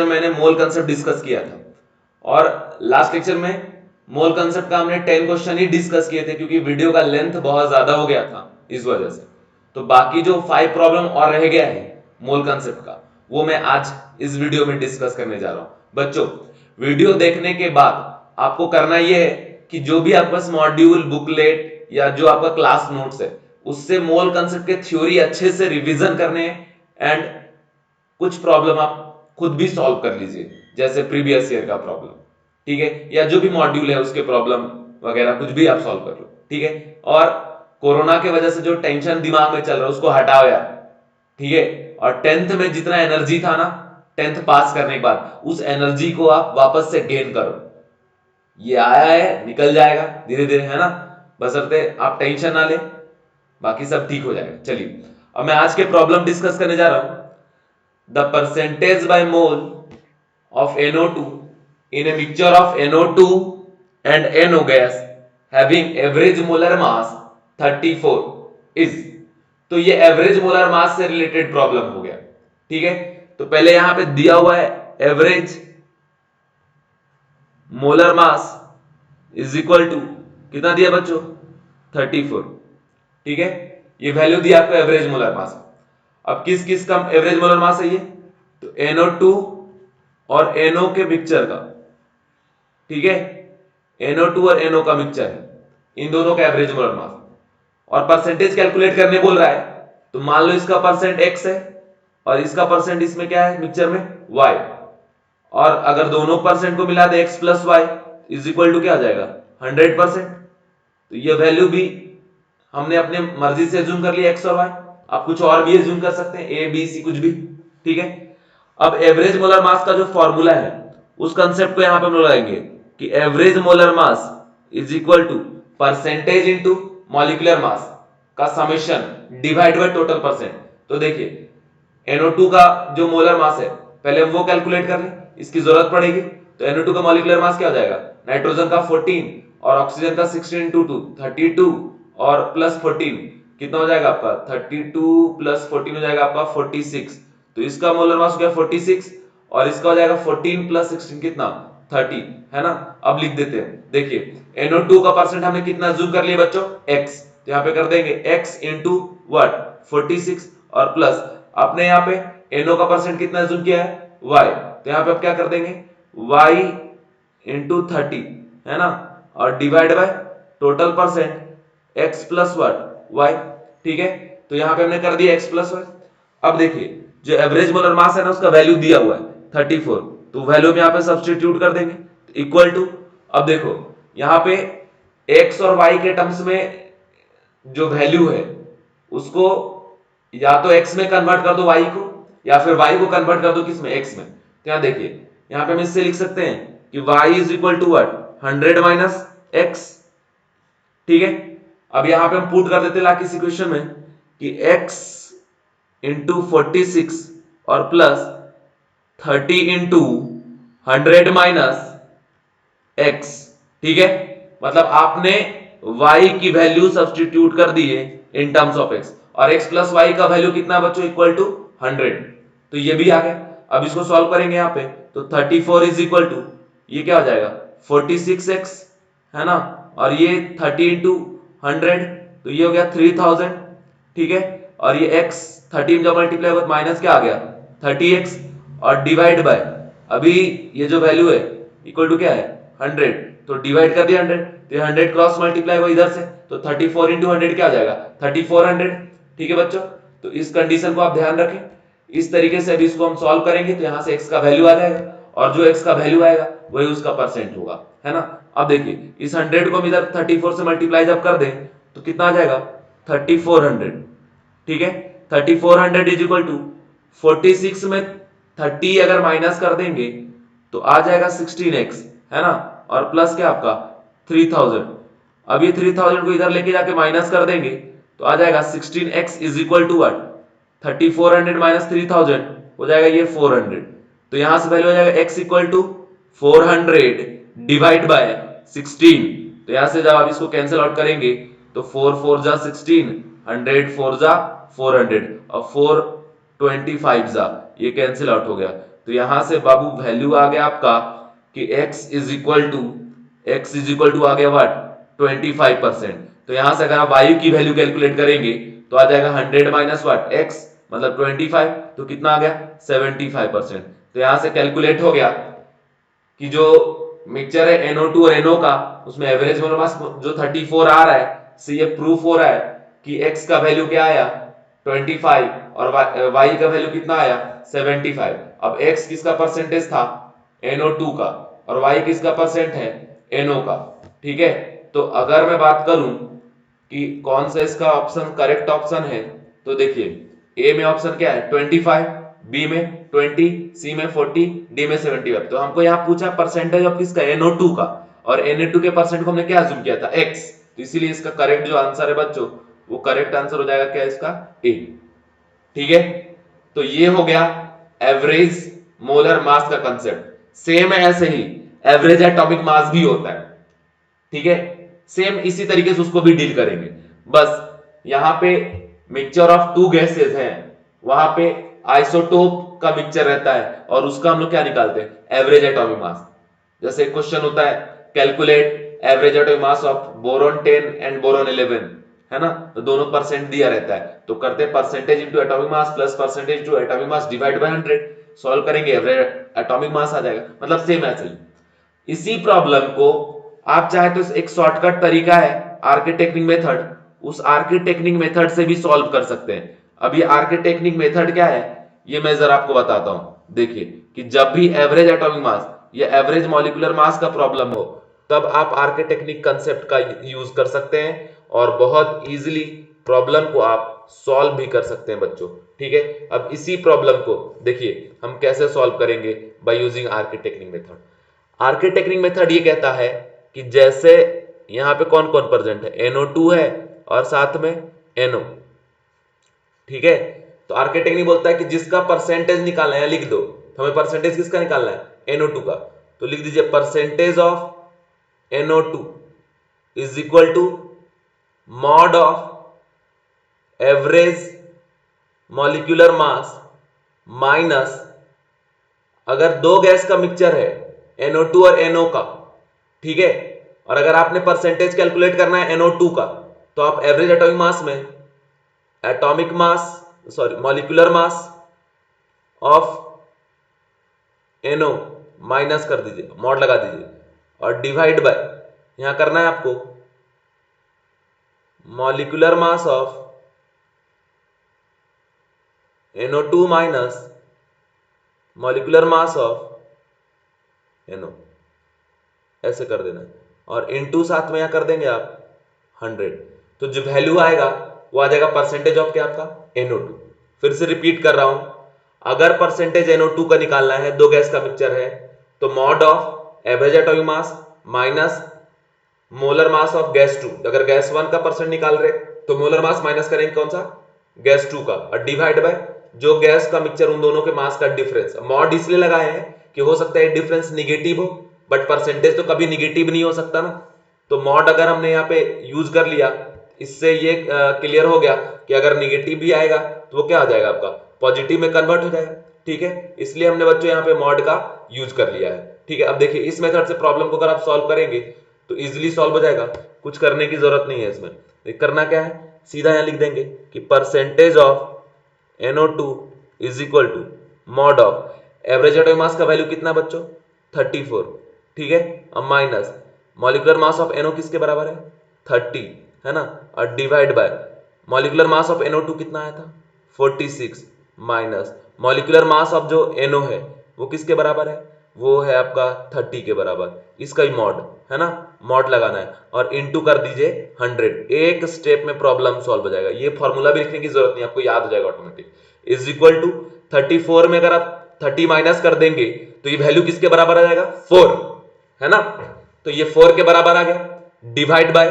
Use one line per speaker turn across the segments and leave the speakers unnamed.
मैंने मोल concept discuss किया था और लास्ट लेक्चर में मोल कंसेप्ट का हमने 10 क्वेश्चन ही डिस्कस किए थे क्योंकि वीडियो का लेंथ बहुत ज्यादा हो गया था इस वजह से। तो बाकी जो 5 प्रॉब्लम और रह गया है मोल कंसेप्ट का वो मैं आज इस वीडियो में डिस्कस करने जा रहा हूं। बच्चों वीडियो देखने के बाद आपको करना यह है कि जो भी आपके पास मॉड्यूल बुकलेट या जो आपका क्लास नोट्स है उससे मोल कंसेप्ट के थ्योरी अच्छे से रिवीजन करने एंड कुछ प्रॉब्लम आप खुद भी सॉल्व कर लीजिए जैसे प्रीवियस ईयर का प्रॉब्लम, ठीक है, या जो भी मॉड्यूल है उसके प्रॉब्लम वगैरह कुछ भी आप सॉल्व कर लो, ठीक है। और कोरोना के वजह से जो टेंशन दिमाग में चल रहा है उसको हटाओ यार, ठीक है। और 10th में जितना एनर्जी था ना 10th पास करने के बाद उस एनर्जी को आप वापस से गेन करो। ये आया है निकल जाएगा धीरे धीरे, है ना, बशर्ते आप टेंशन ना ले, बाकी सब ठीक हो जाएगा। चलिए अब मैं आज के प्रॉब्लम डिस्कस करने जा रहा हूं। The percentage by mole of NO2 in a mixture of NO2 and NO gas having average molar mass 34 is, तो ये एवरेज मोलर मास से रिलेटेड प्रॉब्लम हो गया, ठीक है। तो पहले यहां पे दिया हुआ है average molar mass is equal to कितना दिया बच्चों 34, ठीक है। ये वैल्यू दिया आपको एवरेज मोलर मास। अब किस किस का एवरेज मोलर मास है ये, तो NO2 और NO के मिक्सचर का, ठीक है। NO2 और NO का मिक्सचर है, इन दोनों का एवरेज मोलर मास और परसेंटेज कैलकुलेट करने बोल रहा है। तो मान लो इसका परसेंट x है और इसका परसेंट इसमें क्या है मिक्सचर में y, और अगर दोनों परसेंट को मिला दे x plus y is equal to क्या आ जाएगा 100%। तो ये वैल्यू भी हमने अपने मर्जी से एज्यूम कर लिया x और y, आप कुछ और भी एज्यूम कर सकते हैं a b c कुछ भी, ठीक है। अब एवरेज मोलर मास का जो फॉर्मूला है उस कंसेप्ट को यहां पे हम लगाएंगे कि average molar mass is equal to percentage into molecular mass का summation divide by total percent. तो देखिए NO2 का जो मोलर मास है पहले वो कैलकुलेट कर लें, इसकी जरूरत पड़ेगी। तो NO2 का मॉलिक्यूलर मास क्या हो जाएगा, नाइट्रोजन का 14 और ऑक्सीजन का 16 इंटू 2 32 और प्लस 14 कितना हो जाएगा आपका 32 प्लस 14 हो जाएगा आपका 46। तो इसका मोलर मास हो गया 46 और इसका हो जाएगा 14 प्लस 16 कितना 30, है ना। अब लिख देते हैं, देखिए NO2 का परसेंट हमने कितना जूम कर लिया बच्चों x, तो यहाँ पे कर देंगे x इंटू व्हाट 46 और प्लस आपने यहाँ पे NO का परसेंट कितना जूम किया है y, तो यहाँ पे आप क्या कर देंगे y इंटू 30, है ना, और divide by total percent x plus what y, ठीक है। तो यहाँ पे हमने कर दिया x प्लस y। अब देखिए जो एवरेज मोलर मास है ना उसका वैल्यू दिया हुआ है 34, तो वैल्यू में यहाँ पे सब्स्टिट्यूट कर देंगे इक्वल टू, अब देखो यहाँ पे x और y के टर्म्स में जो वैल्यू है उसको या तो x में कन्वर्ट कर दो y को या फिर y को कन्वर्ट कर दो किसमें x में। तो यहाँ देखिए यहाँ पे हम इससे लिख सकते हैं कि y is equal to what 100 minus x, ठीक है। अब यहाँ पे हम पुट कर देते लाके इस इक्वेशन में कि x इंटू 46 और प्लस 30 इंटू 100 माइनस x, ठीक है। मतलब आपने y की वैल्यू सब्स्टिट्यूट कर दी है इन टर्म्स ऑफ x और x प्लस y का वैल्यू कितना बच्चों इक्वल टू 100, तो ये भी आ गया। अब इसको सॉल्व करेंगे यहाँ पे तो 34 इज इक्वल टू ये क्या हो जाएगा 46x, है ना, और ये 30 इंटू 100 तो ये हो गया 3000, ठीक है। और ये x 13 जब मल्टीप्लाई होगा माइनस क्या आ गया 30x और डिवाइड बाय अभी ये जो वैल्यू है इक्वल टू क्या है 100, तो डिवाइड कर दिया 100, तो 100 क्रॉस मल्टीप्लाई हुआ इधर से तो 34 इंटू 100 क्या आ जाएगा 3400, ठीक है बच्चों। तो इस कंडीशन को आप ध्यान रखें, इस तरीके से अभी इसको हम सॉल्व करेंगे तो यहां से x का वैल्यू आ जाएगा और जो x का वैल्यू आएगा वही उसका परसेंट होगा, है ना। अब देखिए इस 100 को हम इधर 34 से मल्टीप्लाई जब कर दें तो कितना आ जाएगा 3400, ठीक है। 3400 इज इक्वल टू 46 में 30 अगर माइनस कर देंगे तो आ जाएगा 16x, है ना, और प्लस क्या आपका 3000। अब ये 3000 को इधर लेके जाके माइनस कर देंगे तो आ जाएगा 16x is equal to what 3400 minus 3000 हो जाएगा ये 400। तो यहां से वैल्यू हो जाएगा x equal to 400 divide by 16। तो यहां से जब आप इसको कैंसिल आउट करेंगे तो 4 4 जा 16, 100 4 जा 400 और 4 25 जा ये कैंसिल आउट हो गया। तो यहां से बाबू वैल्यू आ गया आपका कि x इज इक्वल टू आ गया व्हाट 25%। तो यहां से अगर आप y की वैल्यू कैलकुलेट करेंगे तो आ जाएगा 100 माइनस व्हाट x मतलब 25, तो कितना आ गया 75%। तो यहां से कैलकुलेट हो गया कि जो मिक्सचर है NO2 और NO का उसमें एवरेज मोलर मास जो 34 आ रहा है, से ये प्रूफ हो रहा है कि x का वैल्यू क्या आया 25 और y का वैल्यू कितना आया 75। अब x किसका परसेंटेज था NO2 का और y किसका परसेंट है NO का। ठीक है, तो अगर मैं बात करूं कि कौन सा इसका ऑप्शन करेक्ट ऑप्शन है, तो देखिए A में ऑप्शन क्या है 25, B में 20, C में 40, D में 75। तो हमको यहाँ पूछा परसेंटेज ऑफ किसका NO2 का, और Na2 के परसेंट को हमने क्या अज्यूम किया था x, तो इसीलिए इसका करेक्ट जो आंसर है बच्चों वो करेक्ट आंसर हो जाएगा क्या इसका A। ठीक है, तो ये हो गया एवरेज मोलर मास का कंसेप्ट। सेम ऐसे ही एवरेज एटॉमिक मास भी होता है। ठीक है, सेम इसी तरीके से उसको भी डील करेंगे, बस यहां पे मिक्सचर ऑफ टू गैसेस है, वहां पे आइसोटोप का मिक्सचर रहता है और उसका हम लोग क्या निकालते हैं एवरेज एटॉमिक मास। जैसे क्वेश्चन होता है calculate average atomic mass of boron 10 and boron 11, है ना, तो दोनों परसेंट दिया रहता है, तो करते हैं percentage into atomic mass plus percentage two atomic mass divide by 100, solve करेंगे एवरेज एटॉमिक मास आ जाएगा। मतलब सेम ऐसे ही इसी प्रॉब्लम को आप चाहे तो एक शॉर्टकट तरीका है आर्किटेक्टिंग मेथड, उस आर्किटेक्टिंग मेथड से भी सॉल्व कर सकते हैं। अब ये आर्किटेक्टिंग मेथड क्या है ये मैं जरा आपको बताता हूं। देखिए कि जब भी एवरेज एटॉमिक मास या एवरेज मॉलिक्यूलर मास का प्रॉब्लम हो तब आप आर्किटेक्टिक कंसेप्ट का यूज कर सकते हैं और बहुत इजीली प्रॉब्लम को आप सॉल्व भी कर सकते हैं बच्चों। ठीक है, अब इसी प्रॉब्लम को देखिए हम कैसे सॉल्व करेंगे बाय यूजिंग आर्किटेक्टिक मेथड। आर्किटेक्टिंग मेथड ये कहता है कि जैसे यहां पे कौन कौन प्रेजेंट है NO2 है और साथ में NO। ठीक है, तो आर्किटेक्टिंग बोलता है कि जिसका परसेंटेज निकालना है लिख दो, तो हमें परसेंटेज किसका निकालना है NO2 का, तो लिख दीजिए percentage of NO2 is equal to mod of average molecular mass minus, अगर दो गैस का मिक्सचर है NO2 और NO का, ठीक है, और अगर आपने परसेंटेज कैलकुलेट करना है NO2 का, तो आप एवरेज एटॉमिक मास में atomic mass molecular mass of NO minus कर दीजिए, मॉड लगा दीजिए और डिवाइड बाय, यहां करना है आपको molecular mass of NO2 minus molecular mass of NO, ऐसे कर देना है और इनटू साथ में यहां कर देंगे आप 100, तो जो वैल्यू आएगा वो आ जाएगा परसेंटेज ऑफ क्या आपका NO2। फिर से रिपीट कर रहा हूं, अगर परसेंटेज NO2 का निकालना है, दो गैस का मिक्सचर है, तो mod of average atomic mass minus molar mass of gas 2, अगर गैस 1 का परसेंट निकाल रहे तो मोलर मास माइनस करेंगे कौन सा गैस 2 का, और डिवाइड बाय जो गैस का मिक्सचर उन दोनों के मास का डिफरेंस। मॉड इसलिए लगाए हैं कि हो सकता है डिफरेंस निगेटिव हो, बट परसेंटेज तो कभी निगेटिव नहीं हो सकता ना, तो मॉड अगर हमने यहाँ पे यूज कर लिया, इससे ये क्लियर हो गया कि अगर निगेटिव भी आएगा तो वो क्या आ जाएगा आपका पॉजिटिव में कन्वर्ट हो जाएगा। ठीक है, इसलिए हमने बच्चों यहाँ पे मॉड का यूज कर लिया है। ठीक है, अब देखिए इस मेथड से प्रॉब्लम को अगर आप सॉल्व करेंगे तो इजीली सॉल्व हो जाएगा, कुछ करने की जरूरत नहीं है इसमें। करना क्या है, सीधा यहां लिख देंगे कि percentage of NO2 is equal to mod of average atomic mass का वैल्यू कितना बच्चों 34। ठीक है, अब minus molecular mass of NO किसके बराबर है 30, है ना, और divide by molecular mass of NO2 कितना आया था 46 माइनस मॉलिक्यूलर मास ऑफ जो NO है वो किसके बराबर है, वो है आपका 30 के बराबर, इसका ही मॉड है ना, मॉड लगाना है और इनटू कर दीजिए 100। एक स्टेप में प्रॉब्लम सॉल्व हो जाएगा, ये फॉर्मूला भी लिखने की जरूरत नहीं, आपको याद हो जाएगा ऑटोमेटिक। इज इक्वल टू 34 में अगर आप 30 माइनस कर देंगे तो ये वैल्यू किसके बराबर आ जाएगा 4, है ना, तो ये 4 के बराबर आ गया, डिवाइड बाय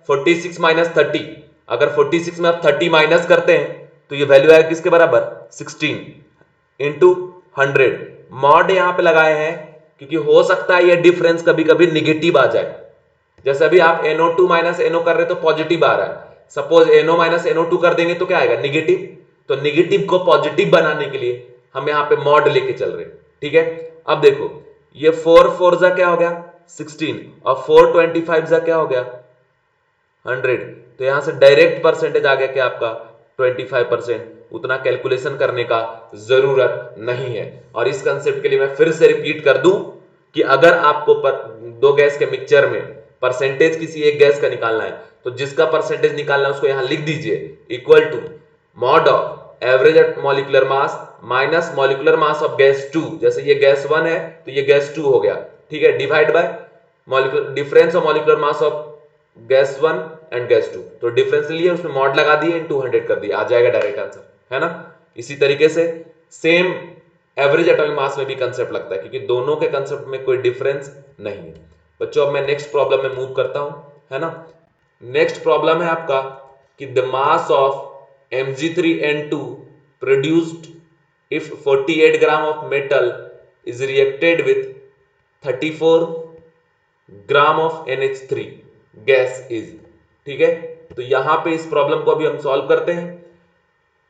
46 माइनस 30, अगर 46 में आप 30 माइनस करते हैं तो ये वैल्यू आएगा किसके बराबर 16 इंटू 100। मॉड यहां पे लगाए हैं क्योंकि हो सकता है ये डिफरेंस कभी कभी निगेटिव आ जाए, जैसे अभी आप NO2 माइनस NO कर रहे तो पॉजिटिव आ रहा है, सपोज NO माइनस NO2 कर देंगे तो क्या आएगा निगेटिव, तो निगेटिव को पॉजिटिव बनाने के लिए हम यहां पे मॉड लेके चल रहे हैं। ठीक है। अब देखो ये 4 4 जा क्या हो गया 16 और 4 25 जा क्या हो गया 100, तो यहां से डायरेक्ट परसेंटेज आ गया क्या आपका 25%। उतना कैलकुलेशन करने का जरूरत नहीं है। और इस कंसेप्ट के लिए मैं फिर से रिपीट कर दूं कि अगर आपको दो गैस के मिक्सचर में परसेंटेज किसी एक गैस का निकालना है तो जिसका परसेंटेज निकालना है उसको यहां लिख दीजिए equal to mod of average molecular mass minus molecular mass of gas 2। जैसे ये गैस 1 है तो ये गैस 2 हो गया, ठीक है, divide by molecular difference of molecular mass of gas 1 and gas 2। तो डिफरेंस लिए उसमें मॉड लगा दिए इन 200 कर दिया, आ जाएगा डायरेक्ट आंसर, है ना। इसी तरीके से सेम एवरेज एटॉमिक मास में भी कंसेप्ट लगता है क्योंकि दोनों के कंसेप्ट में कोई डिफरेंस नहीं है। बच्चों अब मैं नेक्स्ट प्रॉब्लम में मूव करता हूं, है ना। नेक्स्ट प्रॉब्लम है आपका कि the mass of Mg3N2 produced if 48 gram of metal is reacted with 34 gram of NH3 gas is, ठीक है। तो यहां पे इस प्रॉब्लम को अभी हम सॉल्व करते हैं।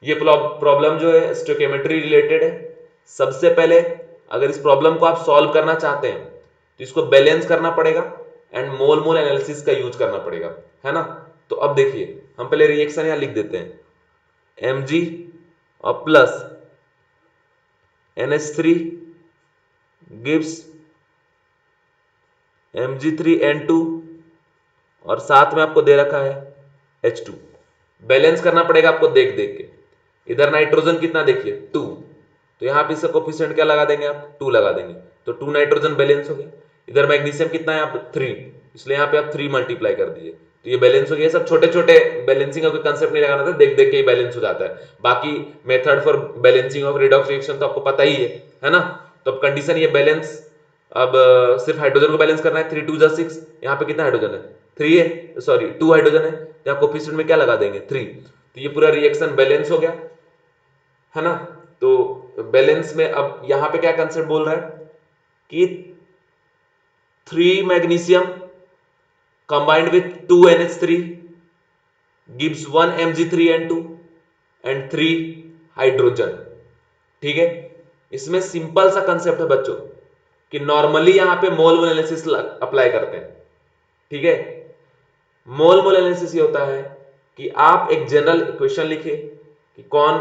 ये प्रॉब्लम जो है स्टोइकियोमेट्री रिलेटेड है। सबसे पहले अगर इस प्रॉब्लम को आप सॉल्व करना चाहते हैं तो इसको बैलेंस करना पड़ेगा एंड मोल मोल एनालिसिस का यूज करना पड़ेगा, है ना। तो अब देखिए हम पहले रिएक्शन यहां लिख देते हैं Mg और प्लस NH3 गिव्स Mg3N2 और साथ में आपको दे रखा है H2। बैलेंस करना पड़ेगा आपको देख देख के। इधर नाइट्रोजन कितना देखिए 2, तो यहां पे इसका कोफिशिएंट क्या लगा देंगे आप 2 लगा देंगे, तो 2 नाइट्रोजन बैलेंस हो गया। इधर मैग्नीशियम कितना है आप 3, इसलिए यहां पे आप 3 मल्टीप्लाई कर दीजिए तो ये बैलेंस हो गया। सब छोटे छोटे बैलेंसिंग का कोई कंसेप्ट नहीं लगाना था, देख देख के ही बैलेंस हो जाता है। बाकी method for balancing of redox reaction तो आपको पता ही है ना। तो अब कंडीशन ये बैलेंस, अब सिर्फ हाइड्रोजन को बैलेंस करना है। 3 2 6, यहाँ पे कितना हाइड्रोजन है 3 है, सॉरी 2 हाइड्रोजन है, यहाँ कोफिशिएंट में क्या लगा देंगे 3, तो ये पूरा रिएक्शन बैलेंस हो गया, है ना। तो बैलेंस में अब यहां पे क्या कंसेप्ट बोल रहा है कि 3 magnesium combined with 2 NH3 gives 1 Mg3N2 and 3 hydrogen, ठीक है। इसमें सिंपल सा कंसेप्ट है बच्चों कि नॉर्मली यहां पे मोल मोल एनालिसिस अप्लाई करते हैं, ठीक है। मोल मोल एनालिसिस ये होता है कि आप एक जनरल इक्वेशन लिखे कि कौन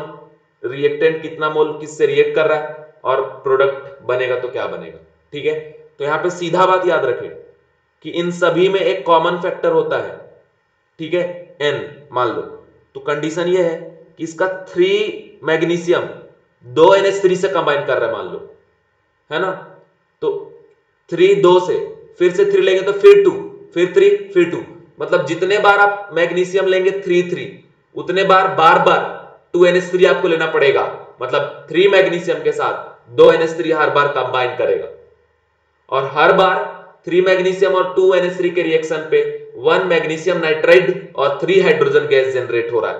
रिएक्टेंट कितना मोल किससे रिएक्ट कर रहा है और प्रोडक्ट बनेगा तो क्या बनेगा, ठीक है। तो यहां पे सीधा बात याद रखें कि इन सभी में एक कॉमन फैक्टर होता है, ठीक है, n मान लो। तो कंडीशन ये है कि इसका 3 मैग्नीशियम 2 NH3 से कंबाइन कर रहा है मान लो, है ना। तो 3 2 से फिर से 3 लेंगे तो फिर 2 फिर 3 फिर 2, मतलब जितने बार आप मैग्नीशियम लेंगे 3 3 उतने बार बार बार 2 NH3 आपको लेना पड़ेगा। मतलब 3 मैग्नीशियम के साथ 2 NH3 हर बार कंबाइन करेगा और हर बार 3 मैग्नीशियम और 2 NH3 के रिएक्शन पे 1 मैग्नीशियम नाइट्राइड और 3 हाइड्रोजन गैस जनरेट हो रहा है,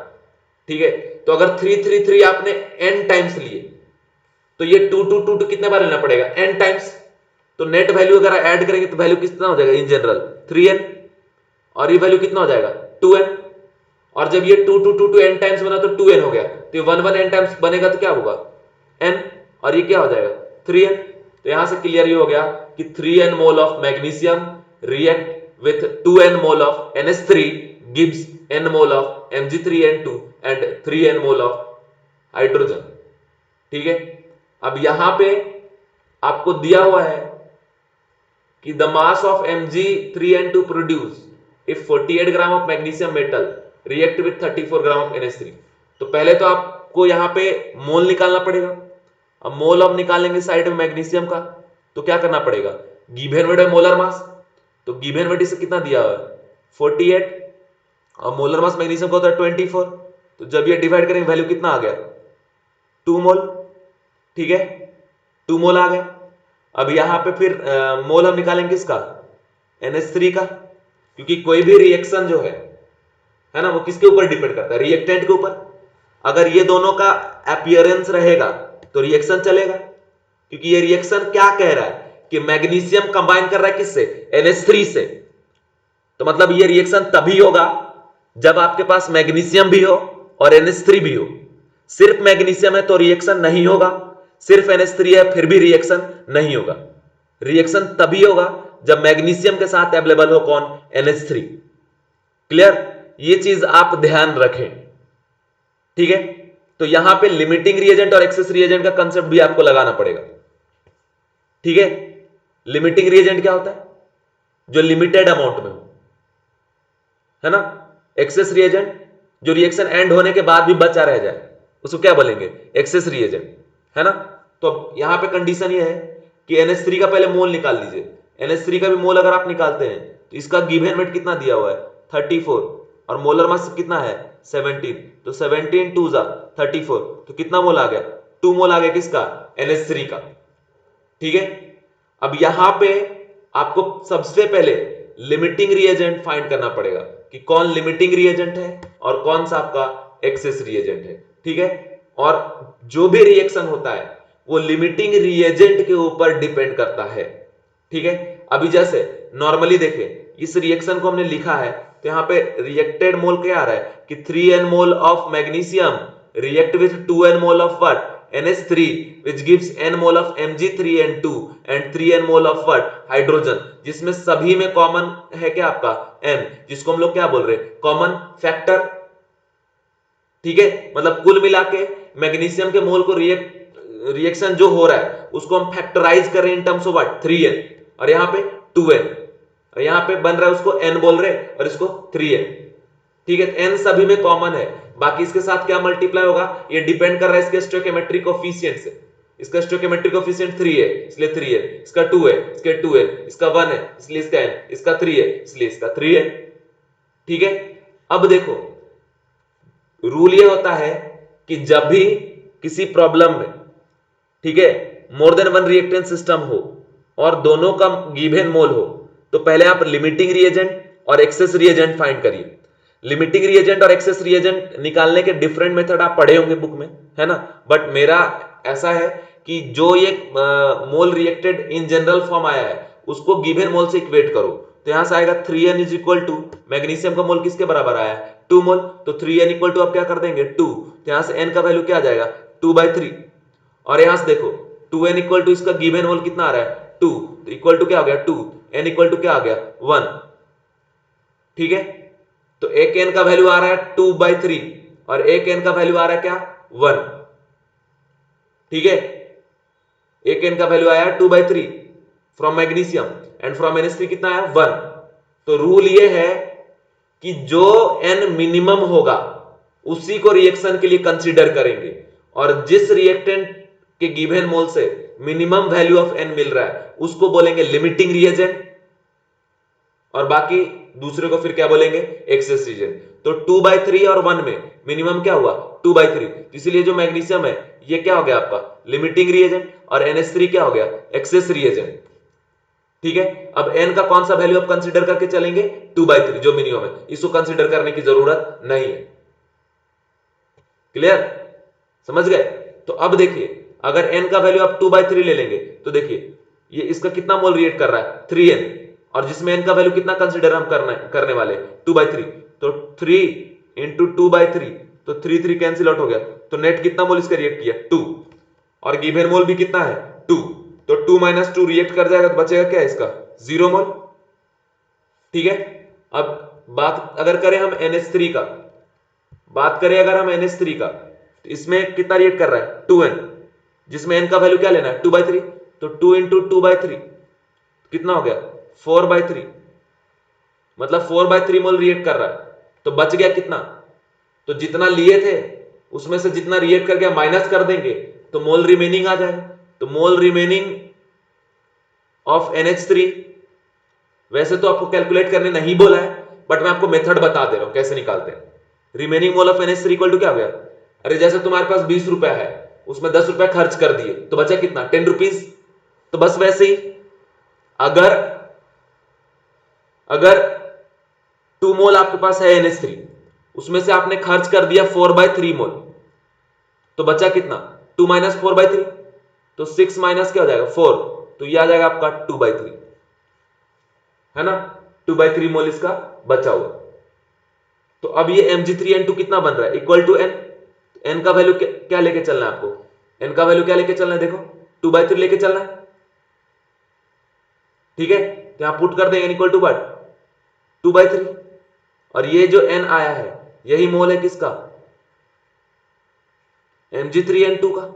ठीक है। तो अगर 3 3 3 आपने n टाइम्स लिए तो ये 2 2 2 2 कितने बार लेना पड़ेगा n टाइम्स। तो नेट वैल्यू अगर ऐड करेंगे तो वैल्यू कितना हो जाएगा इन जनरल 3n और ये वैल्यू कितना हो जाएगा 2n। और जब ये 2 2 2 2 n टाइम्स बना तो 2n हो गया, तो ये 1 1 n टाइम्स बनेगा तो क्या होगा n और ये क्या हो जाएगा 3n। तो यहां से क्लियर ये हो गया कि 3n mole of magnesium react with 2n mole of NH3 gives n mole of Mg3N2 and 3n mole of hydrogen, ठीक है। अब यहां पे आपको दिया हुआ है कि the mass of Mg3N2 produce if 48 gram of magnesium metal react with 34 gram of NH3। तो पहले तो आपको यहां पे मोल निकालना पड़ेगा। अब मोल अब निकालेंगे साइड में मैग्नीशियम का, तो क्या करना पड़ेगा गिवन वेट मोलर मास, तो गिवन वेट से कितना दिया हुआ है 48 और मोलर मास मैग्नीशियम का होता है 24, तो जब ये डिवाइड करेंगे वैल्यू कितना आ गया 2 मोल, ठीक है 2 मोल आ गया। अब यहां पे फिर मोल हम निकालेंगे इसका NH3 का, क्योंकि कोई भी रिएक्शन जो है ना वो किसके ऊपर डिपेंड करता है रिएक्टेंट के ऊपर। अगर ये दोनों का अपीयरेंस रहेगा तो रिएक्शन चलेगा, क्योंकि ये रिएक्शन क्या कह रहा है कि मैग्नीशियम कंबाइन कर रहा है किससे NH3 से। तो मतलब ये रिएक्शन तभी होगा जब आपके पास मैग्नीशियम भी हो और NH3 भी हो। सिर्फ मैग्नीशियम है तो रिएक्शन नहीं होगा, सिर्फ NH3 है फिर भी रिएक्शन नहीं होगा। रिएक्शन तभी होगा जब मैग्नीशियम के साथ अवेलेबल हो कौन, NH3। क्लियर, ये चीज आप ध्यान रखें, ठीक है। तो यहां पे लिमिटिंग रिएजेंट और एक्सेस रिएजेंट का कंसेप्ट भी आपको लगाना पड़ेगा, ठीक है। लिमिटिंग रिएजेंट क्या होता है, जो लिमिटेड अमाउंट में हो, है ना। एक्सेस रिएजेंट जो रिएक्शन एंड होने के बाद भी बचा रह जाए, उसको क्या बोलेंगे, एक्सेस रिएजेंट, है ना। तो यहां पे कंडीशन ये है कि NH3 का पहले मोल निकाल लीजिए। NH3 का भी मोल अगर आप निकालते हैं तो इसका गिवन वेट कितना दिया हुआ है, 34, और मोलर मास कितना है, 17। तो 17 2 जा 34, तो कितना मोल आ गया, 2 मोल आ गया किसका, NH3 का, ठीक है। अब यहां पे आपको सबसे पहले लिमिटिंग रिएजेंट फाइंड करना पड़ेगा कि कौन लिमिटिंग रिएजेंट है और कौन सा आपका एक्सेस रिएजेंट है, ठीक है। और जो भी रिएक्शन होता है वो लिमिटिंग रिएजेंट के ऊपर डिपेंड करता है, ठीक है। अभी जैसे नॉर्मली देखें, इस रिएक्शन को हमने लिखा है तो यहां पे रिएक्टेड मोल क्या आ रहा है कि 3n mole of magnesium react with 2n mole of what, NH3, which gives n mole of Mg3n2 and 3n mole of what, hydrogen, जिसमें सभी में कॉमन है क्या आपका n, जिसको हम लोग क्या बोल रहे हैं, कॉमन फैक्टर, ठीक है। मतलब कुल मिला के मैग्नीशियम के मोल को रिएक्शन जो हो रहा है उसको हम फैक्टराइज कर रहे हैं in terms of what, 3n, और यहां पे 2n, और यहां पे बन रहा है उसको n बोल रहे और इसको 3n, ठीक है। n सभी में कॉमन है, बाकी इसके साथ क्या मल्टीप्लाई होगा, ये डिपेंड कर रहा है इसके स्टोइकियोमेट्रिक कोएफिशिएंट से। इसका स्टोइकियोमेट्रिक कोएफिशिएंट 3 है इसलिए 3n, इसका 2 है इसके 2n, इसका 1 है इसलिए इसका n, इसका 3 है इसलिए इसका 3n, ठीक है। अब देखो रूल ये होता है कि जब भी किसी प्रॉब्लम में, ठीक है, more than one reactant system हो और दोनों का गिवन मोल हो, तो पहले आप लिमिटिंग रिएजेंट और एक्सेस रिएजेंट फाइंड करिए। लिमिटिंग रिएजेंट और एक्सेस रिएजेंट निकालने के डिफरेंट मेथड आप पढ़े होंगे बुक में, है ना। बट मेरा ऐसा है कि जो ये मोल रिएक्टेड इन जनरल फॉर्म आया है उसको गिवन मोल से इक्वेट करो, तो यहां से आएगा 3n is equal to, magnesium का मोल किसके बराबर आया है, 2 मोल, तो 3n इक्वल टू आप क्या कर देंगे 2, तो यहां से n का वैल्यू क्या आ जाएगा 2/3, और यहां से देखो 2n इक्वल टू इसका गिवन मोल कितना आ रहा है 2, तो इक्वल टू क्या हो गया 2, n इक्वल टू क्या आ गया 1, ठीक है। तो एक n का वैल्यू आ रहा है 2/3 और एक n का वैल्यू आ रहा है क्या 1, ठीक है। एक n का वैल्यू आया 2/3 from magnesium and from NH3 कितना आया 1। तो रूल ये है कि जो n मिनिमम होगा उसी को रिएक्शन के लिए कंसीडर करेंगे, और जिस रिएक्टेंट के गिवन मोल से मिनिमम वैल्यू ऑफ n मिल रहा है उसको बोलेंगे लिमिटिंग रिएजेंट, और बाकी दूसरे को फिर क्या बोलेंगे एक्सेस रिएजेंट। तो 2/3 और 1 में मिनिमम क्या हुआ 2/3, इसीलिए जो मैग्नीशियम है ये क्या हो गया आपका लिमिटिंग रिएजेंट और NH3 क्या हो गया एक्सेस रिएजेंट, ठीक है। अब n का कौन सा वैल्यू आप कंसीडर करके चलेंगे 2/3 जो मिनिमम है, इसको कंसीडर करने की जरूरत नहीं है। क्लियर, समझ गए। तो अब देखिए अगर n का वैल्यू आप 2/3 ले लेंगे तो देखिए ये इसका कितना मोल रिएक्ट कर रहा है 3n, और जिसमें n का वैल्यू कितना कंसीडर हम करने वाले 2/3, तो 3 इंटू 2/3, तो 3 3 कैंसिल आउट हो गया, तो नेट कितना मोल इसका रिएक्ट किया 2, और गिवन मोल भी कितना है 2, तो 2 - 2 रिएक्ट कर जाएगा तो बचेगा क्या इसका 0 मोल, ठीक है। अब बात अगर करें हम NH3 का, बात करें अगर हम NH3 का, तो इसमें कितना रिएक्ट कर रहा है 2n, जिसमें n का वैल्यू क्या लेना है 2/3, तो 2 इंटू 2/3 कितना हो गया 4/3, मतलब 4/3 मोल रिएक्ट कर रहा है। तो बच गया कितना, तो जितना लिए थे उसमें से जितना रिएक्ट कर गया माइनस कर देंगे तो मोल रिमेनिंग आ जाएगा। तो मोल रिमेनिंग ऑफ NH3, वैसे तो आपको कैलकुलेट करने नहीं बोला है बट मैं आपको मेथड बता दे रहा हूं कैसे निकालते हैं। Remaining mole of NH3 equal to क्या हो गया, अरे जैसे तुम्हारे पास 20 रुपया है उसमें 10 रुपया खर्च कर दिए तो बचा कितना 10 रुपीज, तो बस वैसे ही अगर 2 मोल आपके पास है NH3, उसमें से आपने खर्च कर दिया 4/3 मोल, तो बचा कितना 2 - 4/3, तो 6 माइनस क्या हो जाएगा 4, तो यह आ जाएगा आपका 2/3, है ना। 2/3 मोल इसका बचा हुआ। तो अब ये Mg3n2 कितना बन रहा है इक्वल टू n, n का वैल्यू क्या लेके चलना है आपको n का वैल्यू क्या लेके चलना है, देखो 2/3 लेके चलना है, ठीक है। तो यहां पुट कर देंगे इक्वल टू व्हाट, 2/3, और ये जो n आया है यही मोल है किसका, Mg3n2 का।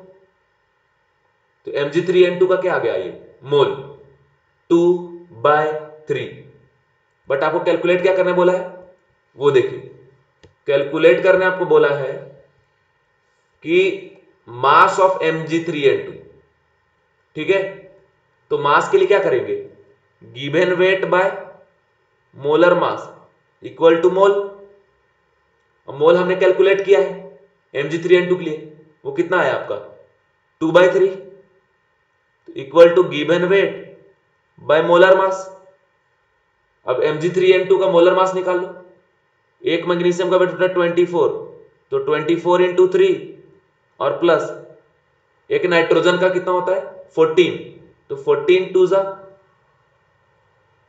तो Mg3n2 का क्या आ गया, ये मोल 2/3। बट आपको कैलकुलेट क्या करने बोला है, वो देखिए, कैलकुलेट करने आपको बोला है कि मास ऑफ Mg3n2, ठीक है। तो मास के लिए क्या करेंगे, given weight by molar mass equal to mole. Mole हमने कैलकुलेट किया है Mg3n2 के लिए, वो कितना है आपका 2/3, equal to given weight by molar mass. अब Mg3n2 का मोलर मास निकाल लो, एक मैग्नीशियम का वेट होता है 24, तो 24 इंटू 3 और प्लस एक नाइट्रोजन का कितना होता है 14, तो 14 टू जा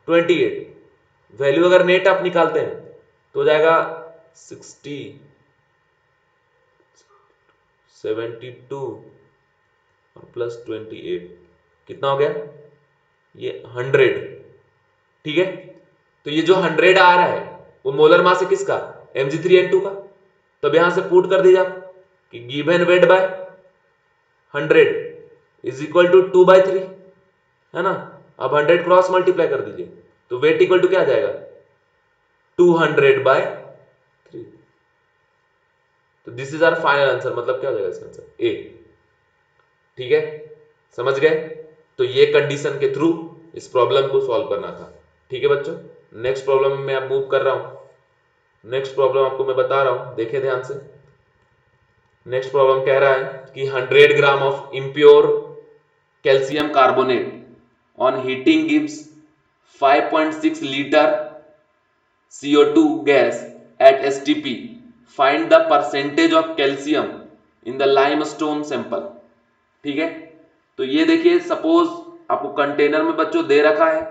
28। वैल्यू अगर नेट आप निकालते हैं तो हो जाएगा 60, 72 और प्लस 28, कितना हो गया ये 100, ठीक है। तो ये जो 100 आ रहा है वो मोलर मास है किसका, Mg3n2 का। तब यहां से पुट कर दीजिए आप कि given weight by 100 is equal to 2/3, है ना। अब 100 क्रॉस मल्टीप्लाई कर दीजिए तो वेट इक्वल टू क्या आ जाएगा 200/3। तो this is our final answer, मतलब क्या हो जाएगा इसका आंसर ए, ठीक है, समझ गए। तो ये कंडीशन के थ्रू इस प्रॉब्लम को सॉल्व करना था, ठीक है बच्चों। नेक्स्ट प्रॉब्लम में मैं मूव कर रहा हूं। नेक्स्ट प्रॉब्लम आपको मैं बता रहा हूं, देखिए ध्यान से। नेक्स्ट प्रॉब्लम कह रहा है कि 100 gram of impure calcium carbonate on heating gives 5.6 litre CO2 gas at STP. Find the percentage of calcium in the limestone sample, ठीक है। तो ये देखिए, सपोज आपको कंटेनर में बच्चों दे रखा है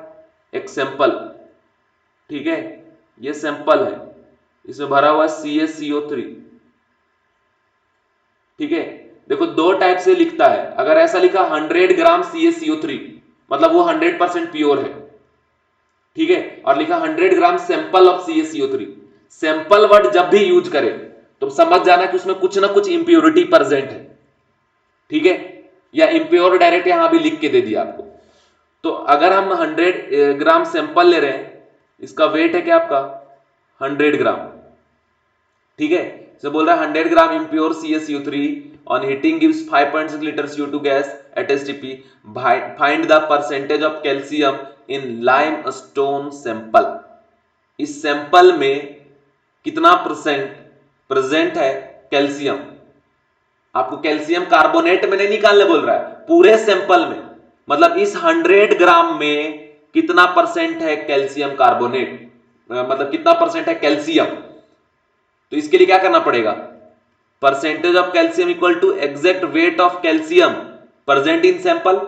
एक सैंपल, ठीक है, ये सैंपल है, इसमें भरा हुआ है CaCO3, ठीक है। देखो दो टाइप से लिखता है, अगर ऐसा लिखा 100 ग्राम CaCO3 मतलब वो 100% प्योर है, ठीक है, और लिखा 100 gram sample of CaCO3। Sample word जब भी यूज करें तो समझ जाना कि उसमें कुछ ना कुछ इंप्योरिटी प्रेजेंट है, ठीक है, या इंप्योर डायरेक्ट यहां भी लिख के दे दिया आपको। तो अगर हम 100 ग्राम सैंपल ले रहे हैं, इसका वेट है क्या आपका 100 ग्राम, ठीक है। तो बोल रहा है 100 ग्राम impure CaCO3 on heating gives 5.6 liter CO2 gas at STP. Find the percentage of calcium in limestone sample. इस सैंपल में कितना परसेंट प्रेजेंट है कैल्शियम। आपको कैल्शियम कार्बोनेट में नहीं निकालने बोल रहा है, पूरे सैंपल में, मतलब इस 100 ग्राम में कितना परसेंट है कैल्शियम कार्बोनेट, मतलब कितना परसेंट है कैल्शियम। तो इसके लिए क्या करना पड़ेगा, percentage of calcium equal to exact weight of calcium present in sample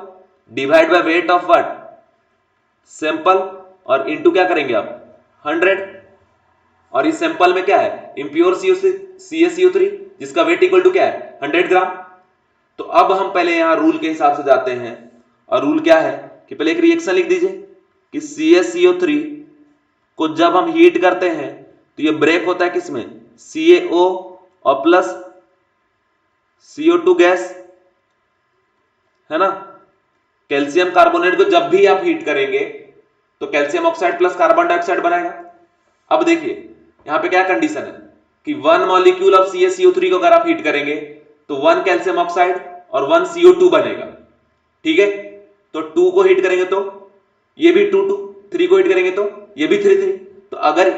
divide by weight of what sample, और इनटू क्या करेंगे आप 100, और इस सैंपल में क्या है इंप्योर CaCO3 जिसका वेट इक्वल टू क्या है 100 ग्राम। तो अब हम पहले यहां रूल के हिसाब से जाते हैं, और रूल क्या है कि पहले एक रिएक्शन लिख दीजिए कि CaCO3 को जब हम हीट करते हैं तो ये ब्रेक होता है किसमें CaO और प्लस CO2 गैस, है ना। कैल्शियम कार्बोनेट को जब भी आप हीट करेंगे तो calcium oxide plus carbon dioxide बनेगा। अब देखिए यहां पे क्या कंडीशन है कि 1 मॉलिक्यूल ऑफ CaCO3 को अगर आप हीट करेंगे तो 1 कैल्शियम ऑक्साइड और 1 CO2 बनेगा, ठीक है। तो 2 को हीट करेंगे तो ये भी 2 2, 3 को हीट करेंगे तो ये भी 3 3। तो अगर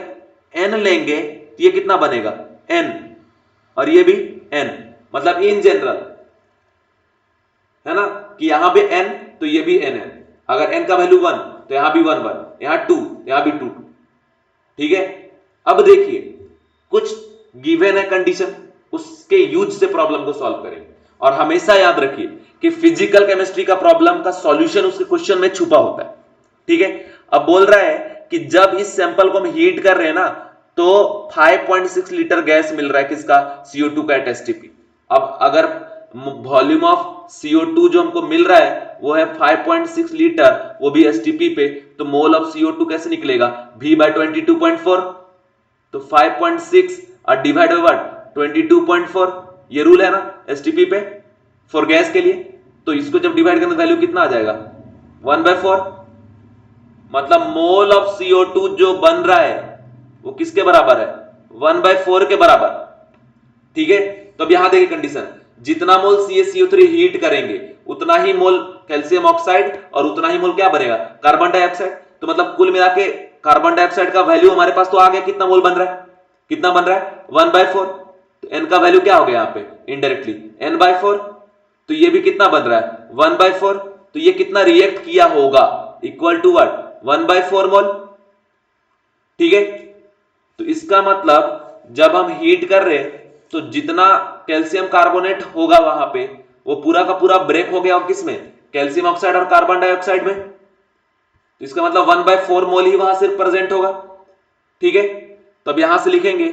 n लेंगे तो ये कितना बनेगा n, और ये भी n, मतलब इन जनरल, है ना, कि यहां पे n तो ये भी n है। अगर n का वैल्यू 1 तो यहां भी 1 1, यहां 2, यहां भी 2 2, ठीक है। अब देखिए कुछ गिवन है कंडीशन, उसके यूज से प्रॉब्लम को सॉल्व करेंगे। और हमेशा याद रखिए कि फिजिकल केमिस्ट्री का प्रॉब्लम का सॉल्यूशन उसके क्वेश्चन में छुपा होता है, ठीक है। अब बोल रहा है कि जब इस सैंपल को हम हीट कर रहे हैं ना तो 5.6 लीटर गैस मिल रहा है किसका CO2 का एट STP। अब अगर वॉल्यूम ऑफ CO2 जो हमको मिल रहा है वो है 5.6 लीटर, वो भी STP पे, तो मोल ऑफ CO2 कैसे निकलेगा, V by 22.4, तो 5.6 और डिवाइड बाय व्हाट 22.4, ये रूल है ना STP पे फॉर गैस के लिए, तो इसको जब डिवाइड करने वैल्यू कितना आ जाएगा 1/4, मतलब मोल ऑफ CO2 जो बन रहा है वो किसके बराबर है 1/4 के बराबर। ठीक है, तो अब यहां देखिए कंडीशन, जितना मोल CaCO3 हीट करेंगे उतना ही मोल कैल्शियम ऑक्साइड और उतना ही मोल क्या बनेगा कार्बन डाइऑक्साइड, तो मतलब कुल मिला के कार्बन डाइऑक्साइड का वैल्यू हमारे पास तो आ गया, कितना मोल बन रहा है, कितना बन रहा है 1/4, तो n का वैल्यू क्या हो गया यहां पे इनडायरेक्टली n/4, तो ये भी कितना बन रहा है 1/4, तो ये कितना रिएक्ट किया होगा इक्वल टू व्हाट 1/4 मोल। ठीक है, तो इसका मतलब जब हम हीट कर रहे तो जितना कैल्शियम कार्बोनेट होगा वहां पे वो पूरा का पूरा ब्रेक हो गया, और किसमें कैल्शियम ऑक्साइड और कार्बन डाइऑक्साइड में, तो इसका मतलब 1/4 मोल ही वहां सिर्फ प्रेजेंट होगा। ठीक है, तो अब यहां से लिखेंगे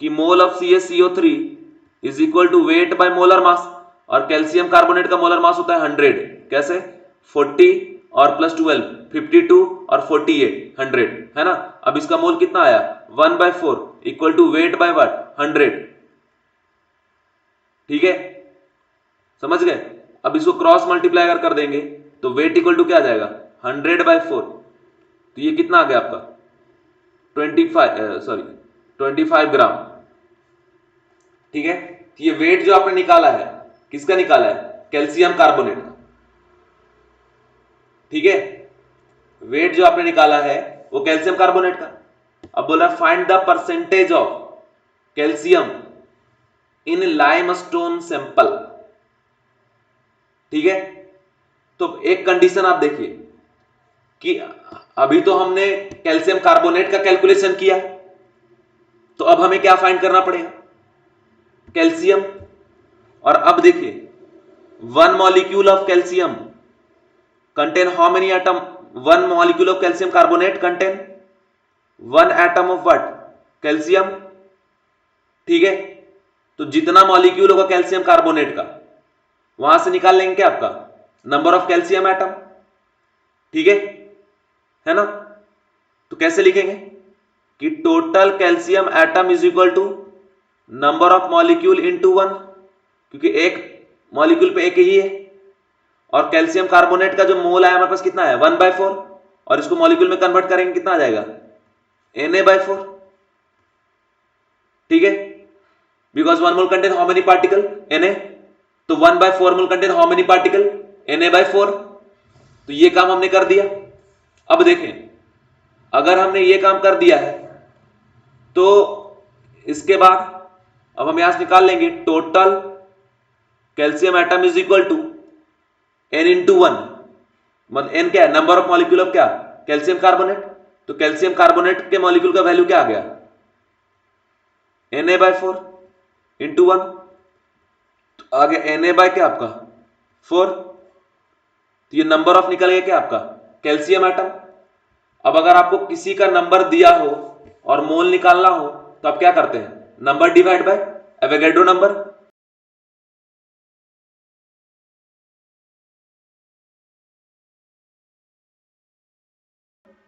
कि mole of CaCO3 is equal to weight by molar mass, और कैल्शियम कार्बोनेट का मोलर मास होता है 100, कैसे 40 और प्लस 12 52 और 48 100 है ना। अब इसका मोल कितना आया 1/4 equal to weight by what 100। ठीक है, समझ गए। अब इसको क्रॉस मल्टीप्लाई अगर कर देंगे तो वेट इक्वल टू क्या आ जाएगा 100/4, तो ये कितना आ गया आपका 25 ग्राम। ठीक है, तो ये वेट जो आपने निकाला है किसका निकाला है कैल्शियम कार्बोनेट का। ठीक है, वेट जो आपने निकाला है वो कैल्शियम कार्बोनेट का। अब बोला find the percentage of calcium in limestone sample. ठीक है, तो एक कंडीशन आप देखिए कि अभी तो हमने कैल्शियम कार्बोनेट का कैलकुलेशन किया, तो अब हमें क्या फाइंड करना पड़ेगा कैल्शियम, और अब देखिए 1 molecule of calcium contain how many atom, 1 molecule of calcium carbonate contain 1 atom of what calcium। ठीक है, तो जितना मॉलिक्यूल होगा कैल्शियम कार्बोनेट का वहां से निकाल लेंगे क्या आपका नंबर ऑफ कैल्शियम एटम। ठीक है ना, तो कैसे लिखेंगे कि total calcium atom is equal to number of molecule into 1, क्योंकि एक मॉलिक्यूल पे एक ही है, और कैल्शियम कार्बोनेट का जो मोल आया हमारे पास कितना है 1/4, और इसको मॉलिक्यूल में कन्वर्ट करेंगे कितना आ जाएगा Na/4। ठीक है, because 1 mole contain how many particle Na, तो 1/4 mole contain how many particle Na/4, तो ये काम हमने कर दिया। अब देखें अगर हमने ये काम कर दिया है तो इसके बाद अब हम यहां से निकाल लेंगे total calcium atom is equal to n into 1, मतलब n क्या है नंबर ऑफ मॉलिक्यूल ऑफ क्या कैल्शियम कार्बोनेट, तो कैल्शियम कार्बोनेट के मॉलिक्यूल का वैल्यू क्या आ गया Na/4 इंटू 1, तो आ गया Na बाय क्या आपका 4, तो ये नंबर ऑफ निकल गया क्या आपका कैल्शियम एटम। अब अगर आपको किसी का नंबर दिया हो और मोल निकालना हो तो आप क्या करते हैं number divide by Avogadro number.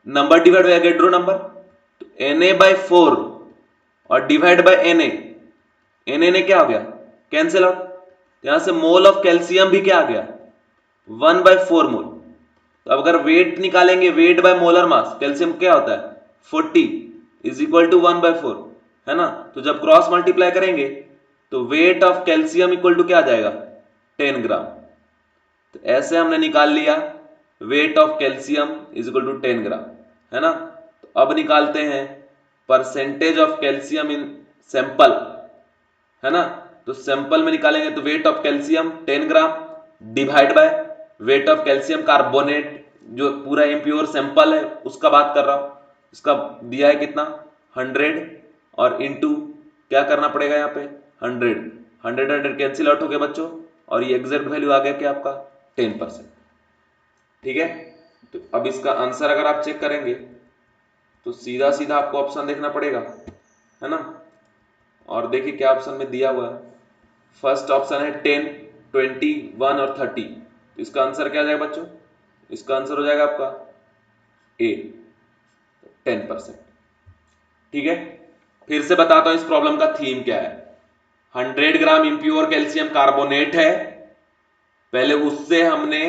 Number divide by Avogadro number, तो Na/4 और डिवाइड बाय Na क्या हो गया कैंसिल आउट, यहां से मोल ऑफ कैल्शियम भी क्या आ गया 1/4 मोल। तो अब अगर वेट निकालेंगे wait by molar mass, calcium क्या होता है 40 इज इक्वल टू 1/4 है ना, तो जब क्रॉस मल्टीप्लाई करेंगे तो weight of calcium equal to क्या आ जाएगा 10 ग्राम। तो ऐसे हमने निकाल लिया weight of calcium is equal to 10 gram है ना। तो अब निकालते हैं percentage of calcium in sample है ना, तो सैंपल में निकालेंगे तो weight of calcium 10 gram divide by weight of calcium carbonate, जो पूरा इम्प्योर सैंपल है उसका बात कर रहा हूं, इसका दिया है कितना 100, और इनटू क्या करना पड़ेगा यहाँ पे 100 कैंसिल आउट हो गया बच्चों, और ये एग्जैक्ट वैल्यू आ गया क्या आपका 10%। ठीक है, तो अब इसका आंसर अगर आप चेक करेंगे तो सीधा सीधा आपको ऑप्शन देखना पड़ेगा है ना, और देखिए क्या ऑप्शन में दिया हुआ है। फर्स्ट ऑप्शन है 10, 21 और 30, तो इसका आंसर क्या आ जाएगा बच्चों? इसका आंसर हो जाएगा आपका ए 10%। ठीक है, फिर से बताता हूं इस प्रॉब्लम का थीम क्या है। 100 ग्राम इम्प्योर कैल्शियम कार्बोनेट है, पहले उससे हमने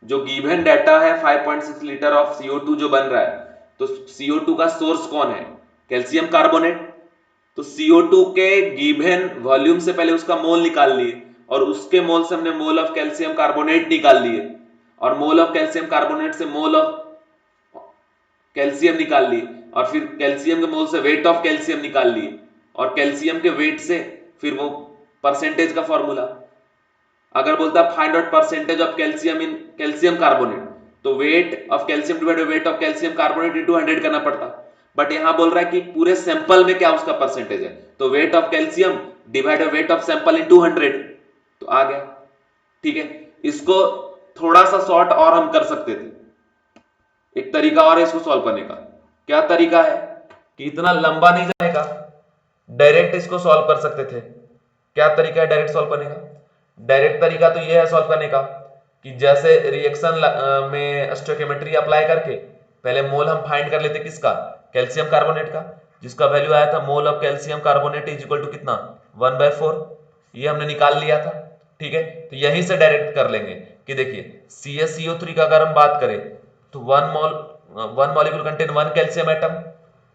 जो गिवन डाटा है 5.6 लीटर ऑफ CO2 जो बन रहा है, तो CO2 का सोर्स कौन है? Calcium carbonate. तो CO2 के गिवन वॉल्यूम से पहले उसका मोल निकाल लिए, और उसके मोल से हमने मोल ऑफ कैल्शियम कार्बोनेट निकाल लिए, और मोल ऑफ कैल्शियम कार्बोनेट से मोल ऑफ कैल्शियम निकाल लिए, और फिर कैल्शियम के मोल से वेट ऑफ कैल्शियम निकाल लिए, और कैल्शियम के वेट से फिर वो परसेंटेज का फॉर्मूला। अगर बोलता find out percentage of calcium in calcium carbonate, तो weight of calcium divided weight of calcium carbonate into 100 करना पड़ता, बट यहां बोल रहा है कि पूरे सैंपल में क्या उसका परसेंटेज है, तो weight of calcium divided weight of sample into 100, तो आ गया। ठीक है, इसको थोड़ा सा शॉर्ट और हम कर सकते थे, एक तरीका और है इसको सॉल्व करने का। क्या तरीका है कि इतना लंबा नहीं जाएगा, डायरेक्ट इसको सॉल्व कर सकते थे। क्या तरीका है डायरेक्ट सॉल्व करने का? डायरेक्ट तरीका तो यह है सॉल्व करने का कि जैसे रिएक्शन में स्टोइकियोमेट्री अप्लाई करके पहले मोल हम फाइंड कर लेते किसका? कैल्शियम कार्बोनेट का, जिसका वैल्यू आया था mole of calcium carbonate is equal to कितना? 1/4। ये हमने निकाल लिया था। ठीक है, तो यहीं से डायरेक्ट कर लेंगे कि देखिए CaCO3 का अगर हम बात करें तो 1 मॉलिक्यूल कंटेन 1 कैल्शियम एटम,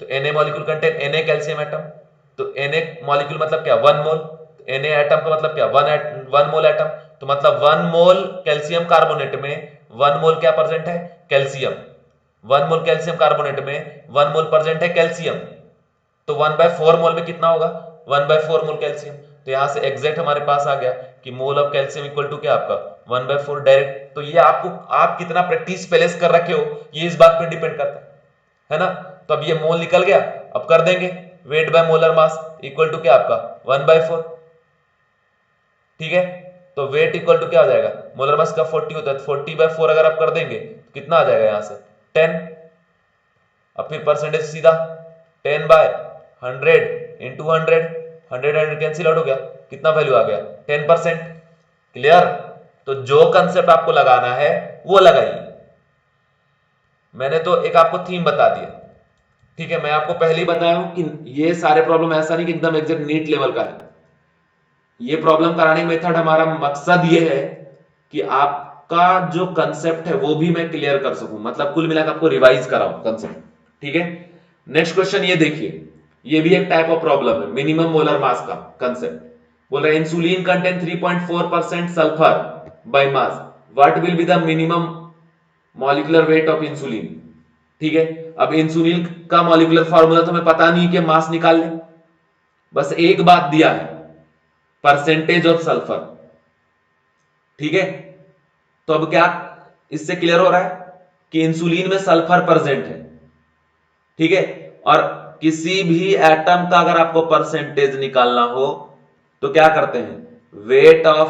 तो Na molecule contain Na calcium atom, तो Na मॉलिक्यूल मतलब क्या? 1 मोल, Na एटम का मतलब क्या? 1 मोल एटम, तो मतलब 1 मोल कैल्शियम कार्बोनेट में 1 मोल क्या प्रेजेंट है? कैल्शियम। 1 मोल कैल्शियम कार्बोनेट में 1 मोल प्रेजेंट है कैल्शियम, तो 1/4 मोल में कितना होगा? 1/4 मोल कैल्शियम। तो यहां से एग्जैक्ट हमारे पास आ गया कि mole of calcium equal to क्या आपका? 1/4 डायरेक्ट। तो ये आपको आप कितना प्रैक्टिस पहले से कर रखे हो ये इस बात पे डिपेंड करता है ना। तो अब ये मोल निकल गया, अब कर देंगे weight by molar mass equal to क्या आपका? 1/4। ठीक है, तो वेट इक्वल टू क्या हो जाएगा? मोलर मास का 40 होता है, 40/4 अगर आप कर देंगे तो कितना आ जाएगा? यहां से 10। अब फिर परसेंटेज सीधा 10/100 इंटू 100 कैंसिल आउट हो गया, कितना वैल्यू आ गया? 10%। क्लियर? तो जो कंसेप्ट आपको लगाना है वो लगाइए। मैंने तो एक आपको थीम बता दिया। ठीक है, मैं आपको पहले ही बताया हूं कि ये सारे प्रॉब्लम ऐसा नहीं कि एकदम एग्जैक्ट नीट लेवल का है। ये प्रॉब्लम कराने मेथड हमारा मकसद ये है कि आपका जो कंसेप्ट है वो भी मैं क्लियर कर सकूं, मतलब कुल मिलाकर आपको रिवाइज कराऊं कंसेप्ट। ठीक है, नेक्स्ट क्वेश्चन ये देखिए, ये भी एक टाइप ऑफ प्रॉब्लम है, मिनिमम मोलर मास का कंसेप्ट। बोल रहा है insulin contain 3.4% sulphur by mass, what will be the minimum molecular weight of insulin. ठीक है, अब इंसुलिन का मॉलिक्यूलर फॉर्मूला तो हमें पता नहीं कि मास निकाल लें, बस एक बात दिया है, परसेंटेज ऑफ सल्फर। ठीक है, तो अब क्या इससे क्लियर हो रहा है कि इंसुलिन में सल्फर प्रेजेंट है। ठीक है, और किसी भी एटम का अगर आपको परसेंटेज निकालना हो तो क्या करते हैं? Wait of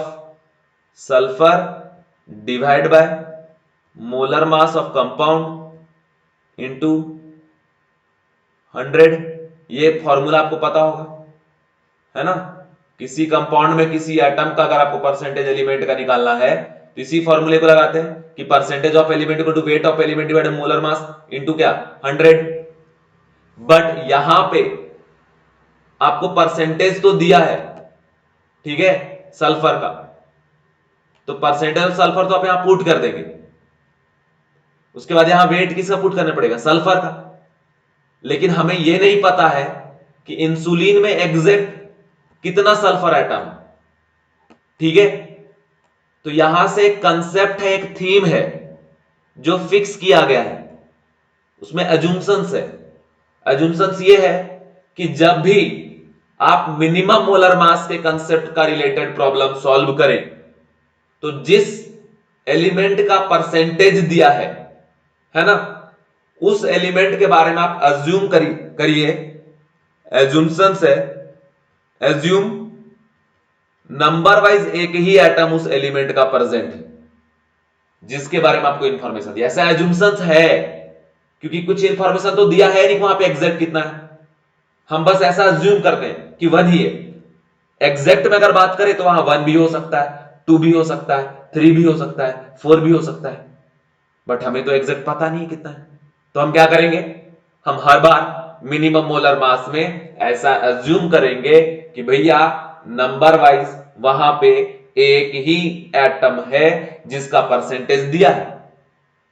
sulphur divide by molar mass of compound into 100। ये फॉर्मूला आपको पता होगा, है ना। किसी कंपाउंड में किसी एटम का अगर आपको परसेंटेज एलिमेंट का निकालना है तो इसी फॉर्मूले को लगाते हैं कि percentage of element equal to weight of element divided molar mass into क्या? 100। बट यहां पे आपको परसेंटेज तो दिया है, ठीक है, सल्फर का, तो परसेंटेज ऑफ सल्फर तो आप यहां पुट कर देंगे। उसके बाद यहां वेट किसका पुट करना पड़ेगा? सल्फर का। लेकिन हमें यह नहीं पता है कि इंसुलिन में एग्जैक्ट कितना सल्फर एटम है। ठीक है, तो यहां से एक कंसेप्ट है, एक थीम है जो फिक्स किया गया है, उसमें अजम्पशंस है। अजम्पशंस ये है कि जब भी आप मिनिमम मोलर मास के कंसेप्ट का रिलेटेड प्रॉब्लम सॉल्व करें तो जिस एलिमेंट का परसेंटेज दिया है ना, उस एलिमेंट के बारे में आप अज्यूम करिए, एज्यूम्पशंस है, एज्यूम नंबर वाइज एक ही एटम उस एलिमेंट का प्रेजेंट है जिसके बारे में आपको इंफॉर्मेशन दिया। ऐसा एज्यूम्पशंस है क्योंकि कुछ इंफॉर्मेशन तो दिया है नहीं वहां पे एग्जैक्ट कितना है, हम बस ऐसा अज्यूम करते हैं कि 1 ही है। एग्जैक्ट में अगर बात करें तो वहां 1 भी हो सकता है, 2 भी हो सकता है, 3 भी हो सकता है, 4 भी हो सकता है, बट हमें तो एग्जैक्ट पता नहीं कितना है। तो हम क्या करेंगे, हम हर बार मिनिमम मोलर मास में ऐसा अज्यूम करेंगे कि भैया नंबर वाइज वहां पे एक ही एटम है जिसका परसेंटेज दिया है।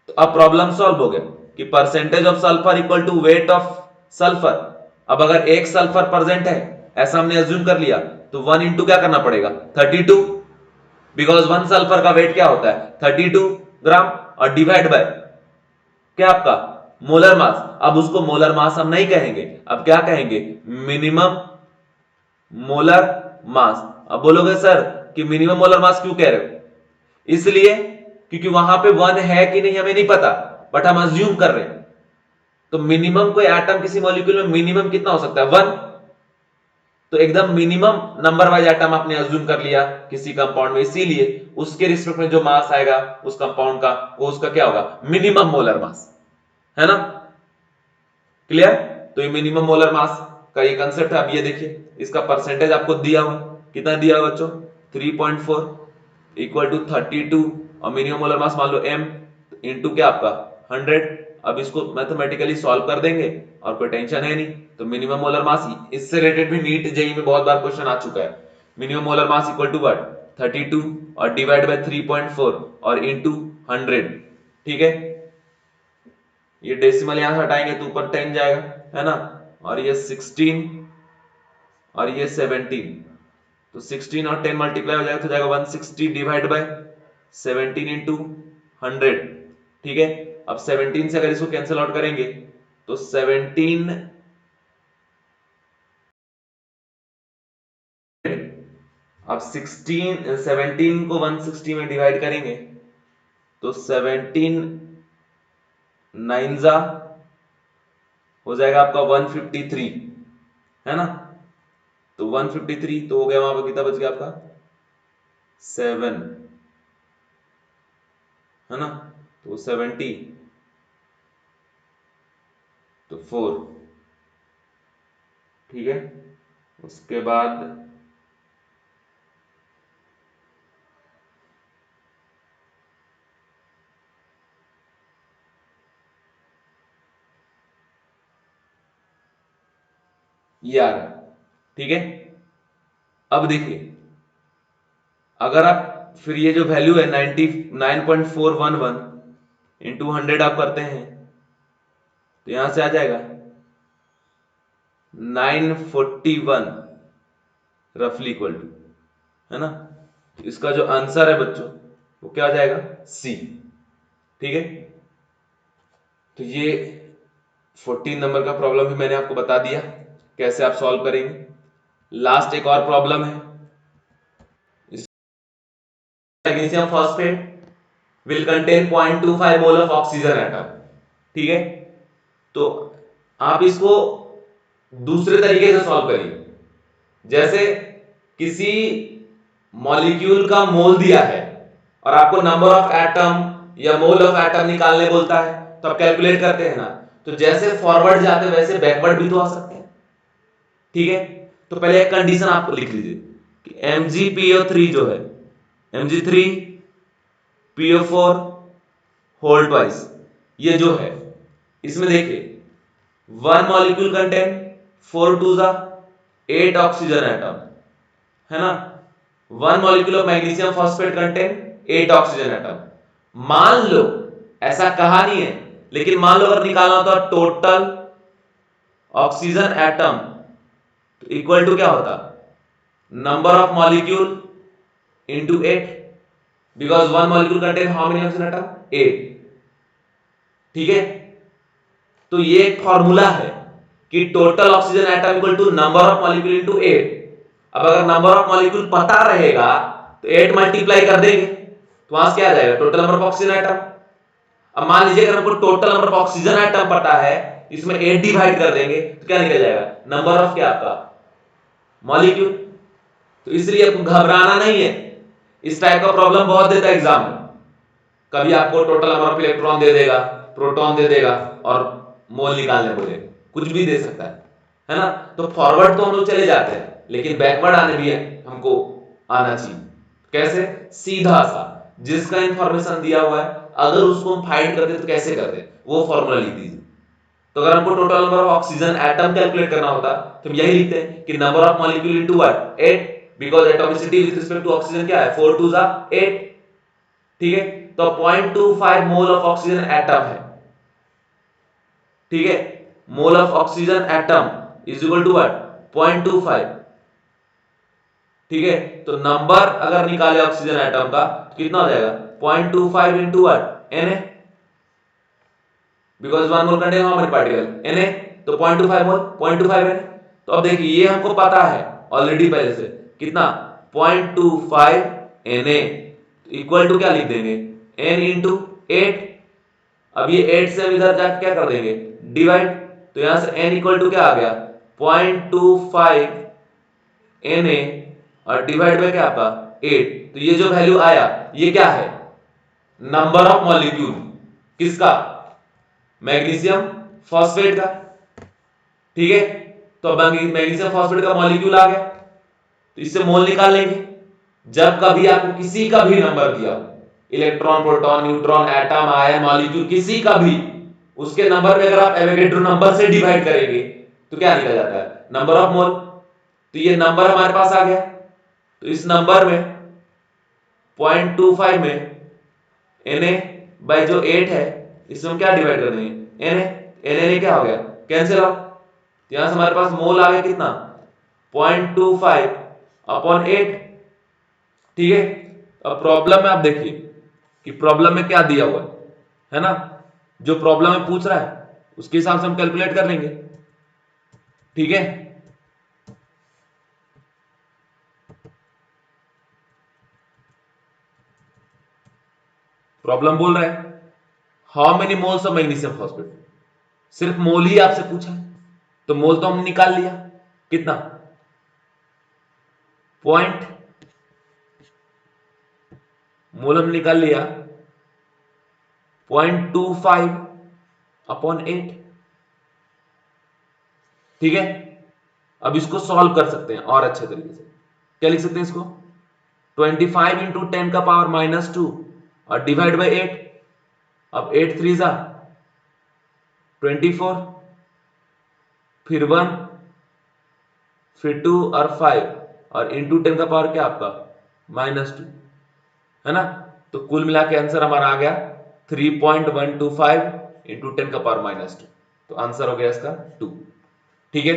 तो अब प्रॉब्लम सॉल्व हो गया कि percentage of sulphur equal to weight of sulphur. अब अगर एक सल्फर प्रेजेंट है ऐसा हमने अज्यूम कर लिया, तो 1 इंटू क्या करना पड़ेगा, 32, बिकॉज 1 सल्फर का वेट क्या होता है 32 ग्राम, और डिवाइड बाय क्या आपका मोलर मास। अब उसको मोलर मास हम नहीं कहेंगे, अब क्या कहेंगे, मिनिमम मोलर मास। अब बोलोगे सर कि मिनिमम मोलर मास क्यों कह रहे हो, इसलिए क्योंकि वहां पे 1 है कि नहीं हमें नहीं पता, बट हम अज्यूम कर रहे हैं। तो मिनिमम कोई एटम किसी मॉलिक्यूल में मिनिमम कितना हो सकता है, 1। तो एकदम मिनिमम नंबर वाइज एटम आपने अज्यूम कर लिया किसी कंपाउंड में, इसीलिए उसके रिस्पेक्ट में जो मास आएगा उस कंपाउंड का, वो उसका क्या होगा, मिनिमम मोलर मास, है ना, क्लियर। तो ये मिनिमम मोलर मास का ये कंसेप्ट है। अब ये देखिए इसका परसेंटेज आपको दिया हुआ, कितना दिया हुआ बच्चों, 3.4 इक्वल टू 32, और मिनिमम मोलर मास मान लो m इंटू क्या आपका 100। अब इसको मैथमेटिकली सॉल्व कर देंगे और कोई टेंशन है नहीं। तो मिनिमम मोलर मास, इससे रिलेटेड भी नीट जेई में बहुत बार क्वेश्चन आ चुका है। Minimum molar mass equal to what, 32 और डिवाइड बाय 3.4 और इंटू 100, ठीक है। ये डेसिमल यहां से हटाएंगे तो ऊपर 10 जाएगा, है ना, और ये 16 और ये 17, तो 16 और 10 मल्टीप्लाई हो जाएगा तो जाएगा 160 डिवाइड बाय 17 इंटू 100, ठीक है। अब 17 से अगर इसको कैंसिल आउट करेंगे तो 17, अब 17 को 160 में डिवाइड करेंगे तो 17 9 जा हो जाएगा आपका 153, है ना। तो 153 तो हो गया, वहां पर कितना बच गया आपका 7, है ना। तो 70 तो 4, ठीक है। उसके बाद ये आ रहा, ठीक है। अब देखिए अगर आप फिर ये जो वैल्यू है 99.411 इंटू 100 आप करते हैं तो यहां से आ जाएगा 941 रफली इक्वल टू, है ना। तो इसका जो आंसर है बच्चों वो क्या आ जाएगा, सी, ठीक है। तो ये 14 नंबर का प्रॉब्लम भी मैंने आपको बता दिया कैसे आप सॉल्व करेंगे। लास्ट एक और प्रॉब्लम है, magnesium phosphate will contain 0.25 mole of oxygen atom, ठीक है। तो आप इसको दूसरे तरीके से सॉल्व करिए, जैसे किसी मॉलिक्यूल का मोल दिया है और आपको नंबर ऑफ एटम या मोल ऑफ एटम निकालने बोलता है, तो आप कैलकुलेट करते हैं ना, तो जैसे फॉरवर्ड जाते हैं वैसे बैकवर्ड भी तो आ सकते हैं, ठीक है। तो पहले एक कंडीशन आप लिख लीजिए कि MgPO3 जो है Mg3PO4 होल ट्वाइस, ये जो है इसमें देखिए 1 मॉलिक्यूल कंटेन 4 टू जा 8 ऑक्सीजन एटम, है ना। 1 molecule of magnesium phosphate contain 8 oxygen atom. मान लो ऐसा कहा नहीं है, लेकिन मान लो अगर निकालना होता टोटल ऑक्सीजन एटम तो इक्वल टू क्या होता, number of molecule into 8, because 1 molecule contain how many oxygen atom, 8, ठीक है। तो ये एक फॉर्मूला है कि total oxygen atom equal to number of molecule into 8। अब अगर नंबर ऑफ मॉलिक्यूल पता रहेगा तो 8 मल्टीप्लाई कर देंगे तो वहां से क्या आ जाएगा, total number of oxygen atom. अब मान लीजिए अगर हमको total number of oxygen atom पता है, इसमें 8 डिवाइड कर देंगे तो क्या निकल जाएगा, नंबर ऑफ क्या आपका मॉलिक्यूल। तो इसलिए आपको घबराना नहीं है, इस टाइप का प्रॉब्लम बहुत देता है एग्जाम में। कभी आपको टोटल नंबर ऑफ इलेक्ट्रॉन दे देगा, प्रोटॉन दे देगा और मोल निकालने बोले, कुछ भी दे सकता है ना। तो फॉरवर्ड तो हम लोग चले जाते हैं, लेकिन बैकवर्ड आने भी हमको आना चाहिए। कैसे? सीधा सा, जिसका इंफॉर्मेशन दिया हुआ है अगर उसको हम फाइंड करते तो कैसे करते, वो फॉर्मूला लिख दीजिए। तो अगर हमको total number of oxygen atom calculate करना होता तो हम यही लिखते हैं कि number of molecule into what 8, because atomicity with respect to oxygen क्या है 4 2 8। ठीक है, तो 0.25 मोल ऑफ ऑक्सीजन एटम है। ठीक है, mole of oxygen atom is equal to what 0.25। ठीक है, तो नंबर अगर निकाले ऑक्सीजन एटम का तो कितना हो जाएगा 0.25 into what Na, because 1 mole contain how many particle Na, तो 0.25 मोल 0.25 Na। तो अब देखिए ये हमको पता है ऑलरेडी पहले से कितना 0.25 Na इक्वल टू क्या लिख देंगे n इंटू 8। अब ये 8 से हम इधर जाकर क्या कर देंगे डिवाइड, तो यहां से n इक्वल टू क्या आ गया 0.25 Na और डिवाइड बाय क्या आपका 8। तो ये जो वैल्यू आया ये क्या है नंबर ऑफ मॉलिक्यूल किसका मैग्नीशियम फॉस्फेट का। ठीक है, तो मैग्नीशियम फॉस्फेट का मॉलिक्यूल आ गया, तो इससे मोल निकाल लेंगे। जब कभी आपको किसी का भी नंबर दिया electron proton neutron atom ion molecule किसी का भी, उसके नंबर में अगर आप एवोगैड्रो नंबर से डिवाइड करेंगे तो क्या निकल जाता है नंबर ऑफ मोल। तो ये नंबर हमारे पास आ गया, तो इस नंबर में 0.25 में Na बाय जो 8 है इसमें हम क्या डिवाइड कर देंगे Na क्या हो गया कैंसिल आउट, तो यहां से हमारे पास मोल आ गया कितना 0.25 अपॉन 8। ठीक है, अब प्रॉब्लम में आप देखिए कि प्रॉब्लम में क्या दिया हुआ है ना, जो प्रॉब्लम में पूछ रहा है उसके हिसाब से हम कैलकुलेट कर लेंगे। ठीक है, प्रॉब्लम बोल रहा है how many moles of magnesium phosphate, सिर्फ मोल ही आपसे पूछा है, तो मोल तो हम निकाल लिया कितना पॉइंट, मोल हम निकाल लिया 0.25 अपॉन 8। ठीक है, अब इसको सॉल्व कर सकते हैं और अच्छे तरीके से, क्या लिख सकते हैं इसको 25 इंटू 10 का पावर -2 और डिवाइड बाई 8। अब 8 3 जा 24, फिर 1, फिर 2 और 5 और इंटू 10 का पावर क्या आपका -2 है ना। तो कुल मिला के आंसर हमारा आ गया 3.125 इंटू 10 का पावर -2, तो आंसर हो गया इसका 2। ठीक है,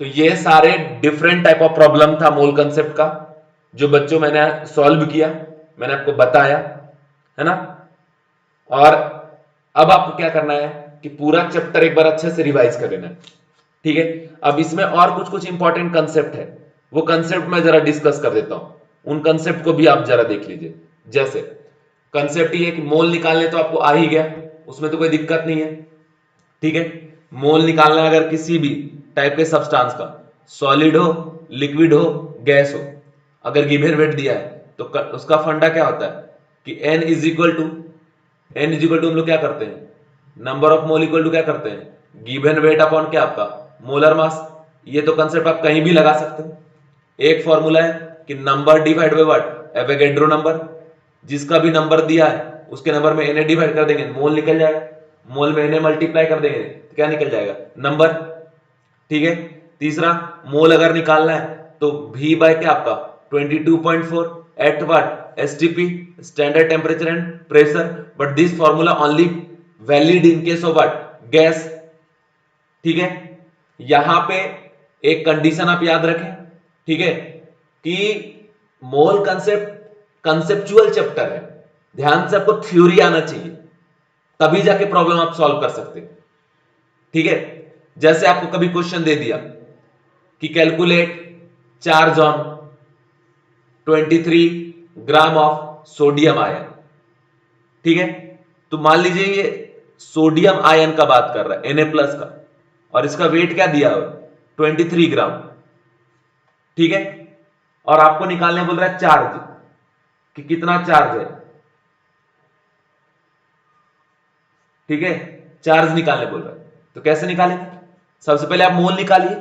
तो ये सारे डिफरेंट टाइप ऑफ प्रॉब्लम था मोल कंसेप्ट का जो बच्चों मैंने सॉल्व किया, मैंने आपको बताया है ना। और अब आपको क्या करना है कि पूरा चैप्टर एक बार अच्छे से रिवाइज कर लेना है। ठीक है, अब इसमें और कुछ कुछ इंपॉर्टेंट कंसेप्ट है, वो कंसेप्ट मैं जरा डिस्कस कर देता हूं, उन कंसेप्ट को भी आप जरा देख लीजिए। जैसे कंसेप्ट ये है कि मोल निकालने तो आपको आ ही गया, उसमें तो कोई दिक्कत नहीं है। ठीक है, मोल निकालना अगर किसी भी टाइप के सब्सटेंस का सॉलिड हो लिक्विड हो गैस हो, अगर गिवन वेट दिया है तो उसका फंडा क्या होता है कि n इज इक्वल टू हम लोग क्या करते हैं number of mole equal to क्या करते हैं गिवन वेट अपॉन क्या आपका मोलर मास। ये तो कंसेप्ट आप कहीं भी लगा सकते हो। एक फॉर्मूला है कि number divide by what Avogadro number, जिसका भी नंबर दिया है उसके नंबर में Na डिवाइड कर देंगे मोल निकल जाएगा, मोल में Na मल्टीप्लाई कर देंगे तो क्या निकल जाएगा नंबर। ठीक है, तीसरा मोल अगर निकालना है तो V बाय क्या आपका 22.4 at what STP standard temperature and pressure, but this formula only valid in case of what gas. ठीक है, यहां पे एक कंडीशन आप याद रखें, ठीक है, कि मोल कंसेप्ट कंसेप्चुअल चैप्टर है, ध्यान से आपको थ्योरी आना चाहिए तभी जाके प्रॉब्लम आप सॉल्व कर सकते। ठीक है, जैसे आपको कभी क्वेश्चन दे दिया कि calculate charge on 23 gram of sodium ion. ठीक है, तो मान लीजिए ये सोडियम आयन का बात कर रहा है Na प्लस का, और इसका वेट क्या दिया हुआ 23 ग्राम। ठीक है, और आपको निकालने बोल रहा है चार्ज कि कितना चार्ज है। ठीक है, चार्ज निकालने बोल रहा है, तो कैसे निकालेंगे, सबसे पहले आप मोल निकालिए,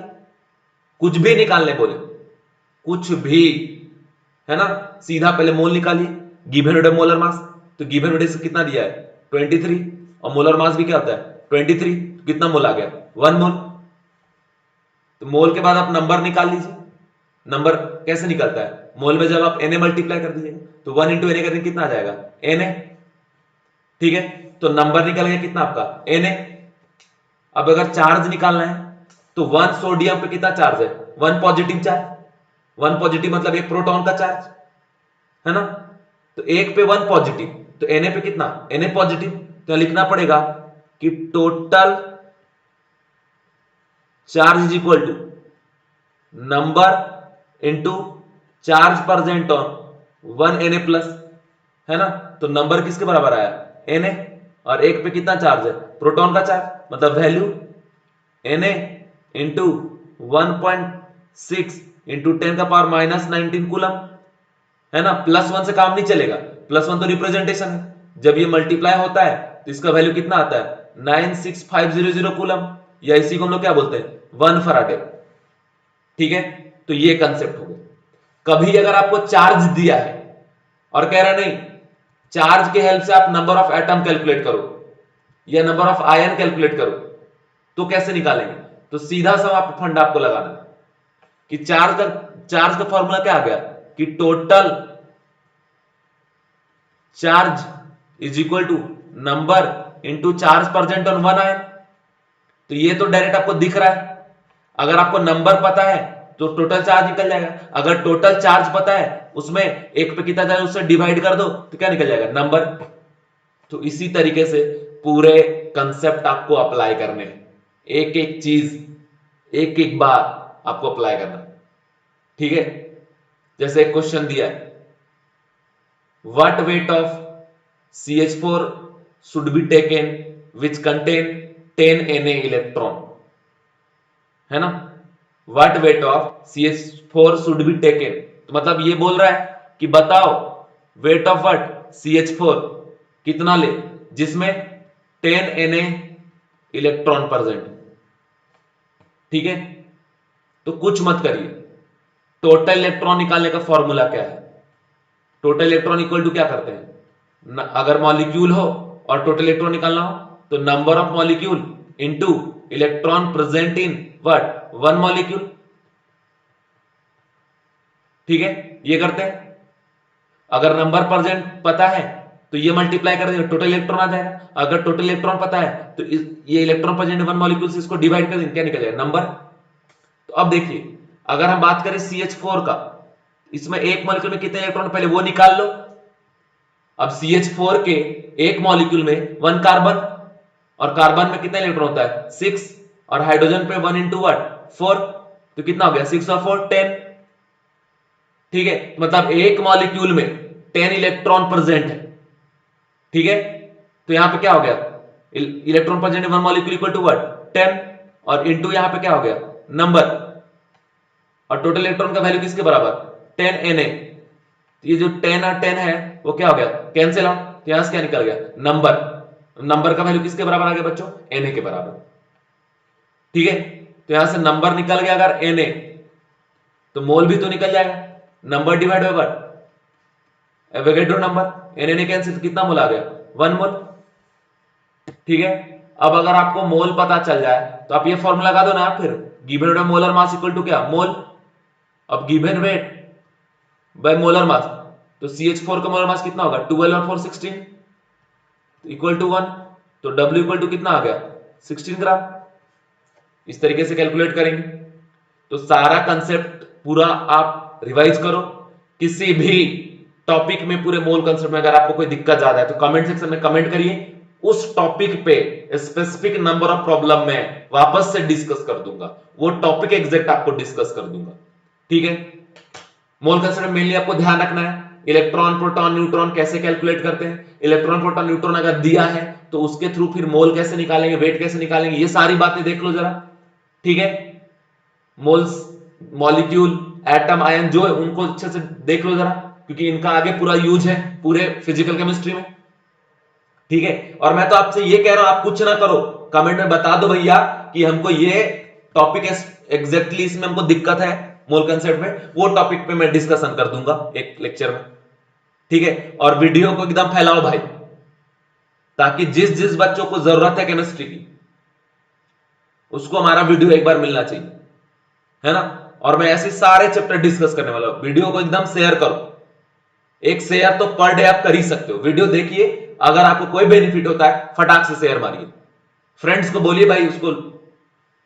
कुछ भी निकालने बोले कुछ भी, है ना। सीधा पहले मोल निकालिए, गिवन वेट मोलर मास, तो गिवन वेट से कितना दिया है 23 और मोलर मास भी क्या होता है 23, कितना मोल आ गया 1 मोल। तो मोल के बाद आप नंबर निकाल लीजिए, नंबर कैसे निकलता है मोल में जब आप Na मल्टीप्लाई कर दीजिएगा तो 1 इंटू Na करके कितना आ जाएगा Na, ठीक है। तो नंबर निकल गया कितना आपका Na। अब अगर चार्ज निकालना है तो 1 सोडियम पे कितना चार्ज है 1 पॉजिटिव चार्ज, 1 पॉजिटिव मतलब एक प्रोटॉन का चार्ज, है ना। तो एक पे 1 पॉजिटिव, तो Na पे कितना Na पॉजिटिव, तो लिखना पड़ेगा कि total charge is equal to number into charge percent on 1 Na plus, है ना। तो नंबर किसके बराबर आया Na, और एक पे कितना चार्ज है प्रोटॉन का चार्ज, मतलब वैल्यू Na इंटू 1.6 इंटू 10 का पावर माइनस 19 कूलम, है ना। +1 से काम नहीं चलेगा, +1 तो रिप्रेजेंटेशन है, जब ये मल्टीप्लाई होता है तो इसका वैल्यू कितना आता है 96500 कूलम, या इसी को हम लोग क्या बोलते हैं 1 फराडे, ठीक है। तो ये कंसेप्ट हो गया। कभी अगर आपको चार्ज दिया है और कह रहा नहीं चार्ज के हेल्प से आप नंबर ऑफ एटम कैलकुलेट करो या नंबर ऑफ आयन कैलकुलेट करो, तो कैसे निकालेंगे, तो सीधा सा आप फंडा आपको लगाना है कि चार्ज का फॉर्मूला क्या आ गया कि total charge is equal to number into charge percent on 1 ion. तो ये तो डायरेक्ट आपको दिख रहा है, अगर आपको नंबर पता है तो टोटल चार्ज निकल जाएगा, अगर टोटल चार्ज पता है उसमें एक पे कितना चार्ज उससे डिवाइड कर दो तो क्या निकल जाएगा नंबर। तो इसी तरीके से पूरे कंसेप्ट आपको अप्लाई करने हैं, एक एक चीज एक एक बार आपको अप्लाई करना, ठीक है। जैसे एक क्वेश्चन दिया है, what weight of CH4 should be taken which contain 10 Na electron, है ना। What weight of CH4 should be taken, तो मतलब ये बोल रहा है कि बताओ वेट ऑफ व्हाट CH4 कितना ले जिसमें 10 Na इलेक्ट्रॉन प्रेजेंट, ठीक है। तो कुछ मत करिए, टोटल इलेक्ट्रॉन निकालने का फॉर्मूला क्या है, टोटल इलेक्ट्रॉन इक्वल टू क्या करते हैं अगर मॉलिक्यूल हो और टोटल इलेक्ट्रॉन निकालना हो तो number of molecule into electron present in what 1 molecule, ठीक है। ये करते हैं, अगर नंबर प्रेजेंट पता है तो ये मल्टीप्लाई कर देंगे टोटल इलेक्ट्रॉन आ जाएगा, अगर टोटल इलेक्ट्रॉन पता है तो ये इलेक्ट्रॉन प्रेजेंट 1 मॉलिक्यूल से इसको डिवाइड कर देंगे, क्या निकल जाएगा नंबर। तो अब देखिए अगर हम बात करें CH4 का, इसमें एक मॉलिक्यूल में कितने इलेक्ट्रॉन पहले वो निकाल लो। अब CH4 के एक मॉलिक्यूल में 1 कार्बन, और कार्बन में कितना इलेक्ट्रॉन होता है 6, और हाइड्रोजन पे 1 इंटू व्हाट 4, तो कितना हो गया 6 और 4 10, ठीक है। मतलब एक मॉलिक्यूल में 10 इलेक्ट्रॉन प्रेजेंट है, ठीक है। तो यहां पे क्या हो गया electron present in 1 molecule equal to what 10, और इंटू यहां पे क्या हो गया नंबर, और टोटल इलेक्ट्रॉन का वैल्यू किसके बराबर 10 Na। ये जो 10 और 10 है वो क्या हो गया कैंसिल आउट, तो यहां से क्या निकल गया नंबर, नंबर का वैल्यू किसके बराबर आ गया बच्चों Na के बराबर, ठीक है। तो यहां से नंबर निकल गया अगर Na, तो मोल भी तो निकल जाएगा, number divide by what Avogadro number, Na cancel तो कितना मोल आ गया 1 मोल, ठीक है। अब अगर आपको मोल पता चल जाए तो आप ये फॉर्मूला लगा दो ना, फिर given weight molar mass equal to क्या मोल। अब given weight by molar mass, तो CH4 का मोलर मास कितना होगा 12 और 4 16 इक्वल टू 1, तो W इक्वल टू कितना आ गया 16 ग्राम। इस तरीके से कैलकुलेट करेंगे। तो सारा कंसेप्ट पूरा आप रिवाइज करो, किसी भी टॉपिक में पूरे मोल कंसेप्ट में अगर आपको कोई दिक्कत ज्यादा है तो कमेंट सेक्शन में कमेंट करिए, उस टॉपिक पे स्पेसिफिक नंबर ऑफ प्रॉब्लम में वापस से डिस्कस कर दूंगा, वो टॉपिक एग्जैक्ट आपको डिस्कस कर दूंगा, ठीक है। मोल कंसेप्ट में मेनली आपको ध्यान रखना है इलेक्ट्रॉन प्रोटॉन न्यूट्रॉन कैसे कैलकुलेट करते हैं, इलेक्ट्रॉन प्रोटॉन न्यूट्रॉन अगर दिया है तो उसके थ्रू फिर मोल कैसे निकालेंगे वेट कैसे निकालेंगे, ये सारी बातें देख लो जरा, ठीक है। मोल्स मॉलिक्यूल एटम आयन जो है उनको अच्छे से देख लो जरा, क्योंकि इनका आगे पूरा यूज है पूरे फिजिकल केमिस्ट्री में, ठीक है। और मैं तो आपसे ये कह रहा हूं आप कुछ ना करो, कमेंट में बता दो भैया कि हमको ये टॉपिक एग्जैक्टली इसमें हमको दिक्कत है, मोल कंसेप्ट में, वो टॉपिक पे मैं डिस्कशन कर दूंगा एक लेक्चर में, ठीक है। और वीडियो को एकदम फैलाओ भाई, ताकि जिस जिस बच्चों को जरूरत है केमिस्ट्री की, उसको हमारा वीडियो एक बार मिलना चाहिए, है ना। और मैं ऐसे सारे चैप्टर डिस्कस करने वाला हूं। वीडियो को एकदम शेयर करो, एक शेयर तो पर डे आप कर ही सकते हो। वीडियो देखिए, अगर आपको कोई बेनिफिट होता है फटाक से शेयर मारिए, फ्रेंड्स को बोलिए भाई उसको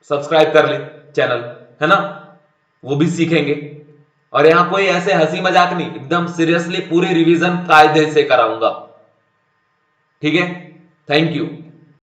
सब्सक्राइब कर ले चैनल, है ना, वो भी सीखेंगे। और यहां कोई ऐसे हंसी मजाक नहीं, एकदम सीरियसली पूरी रिवीजन कायदे से कराऊंगा, ठीक है। Thank you.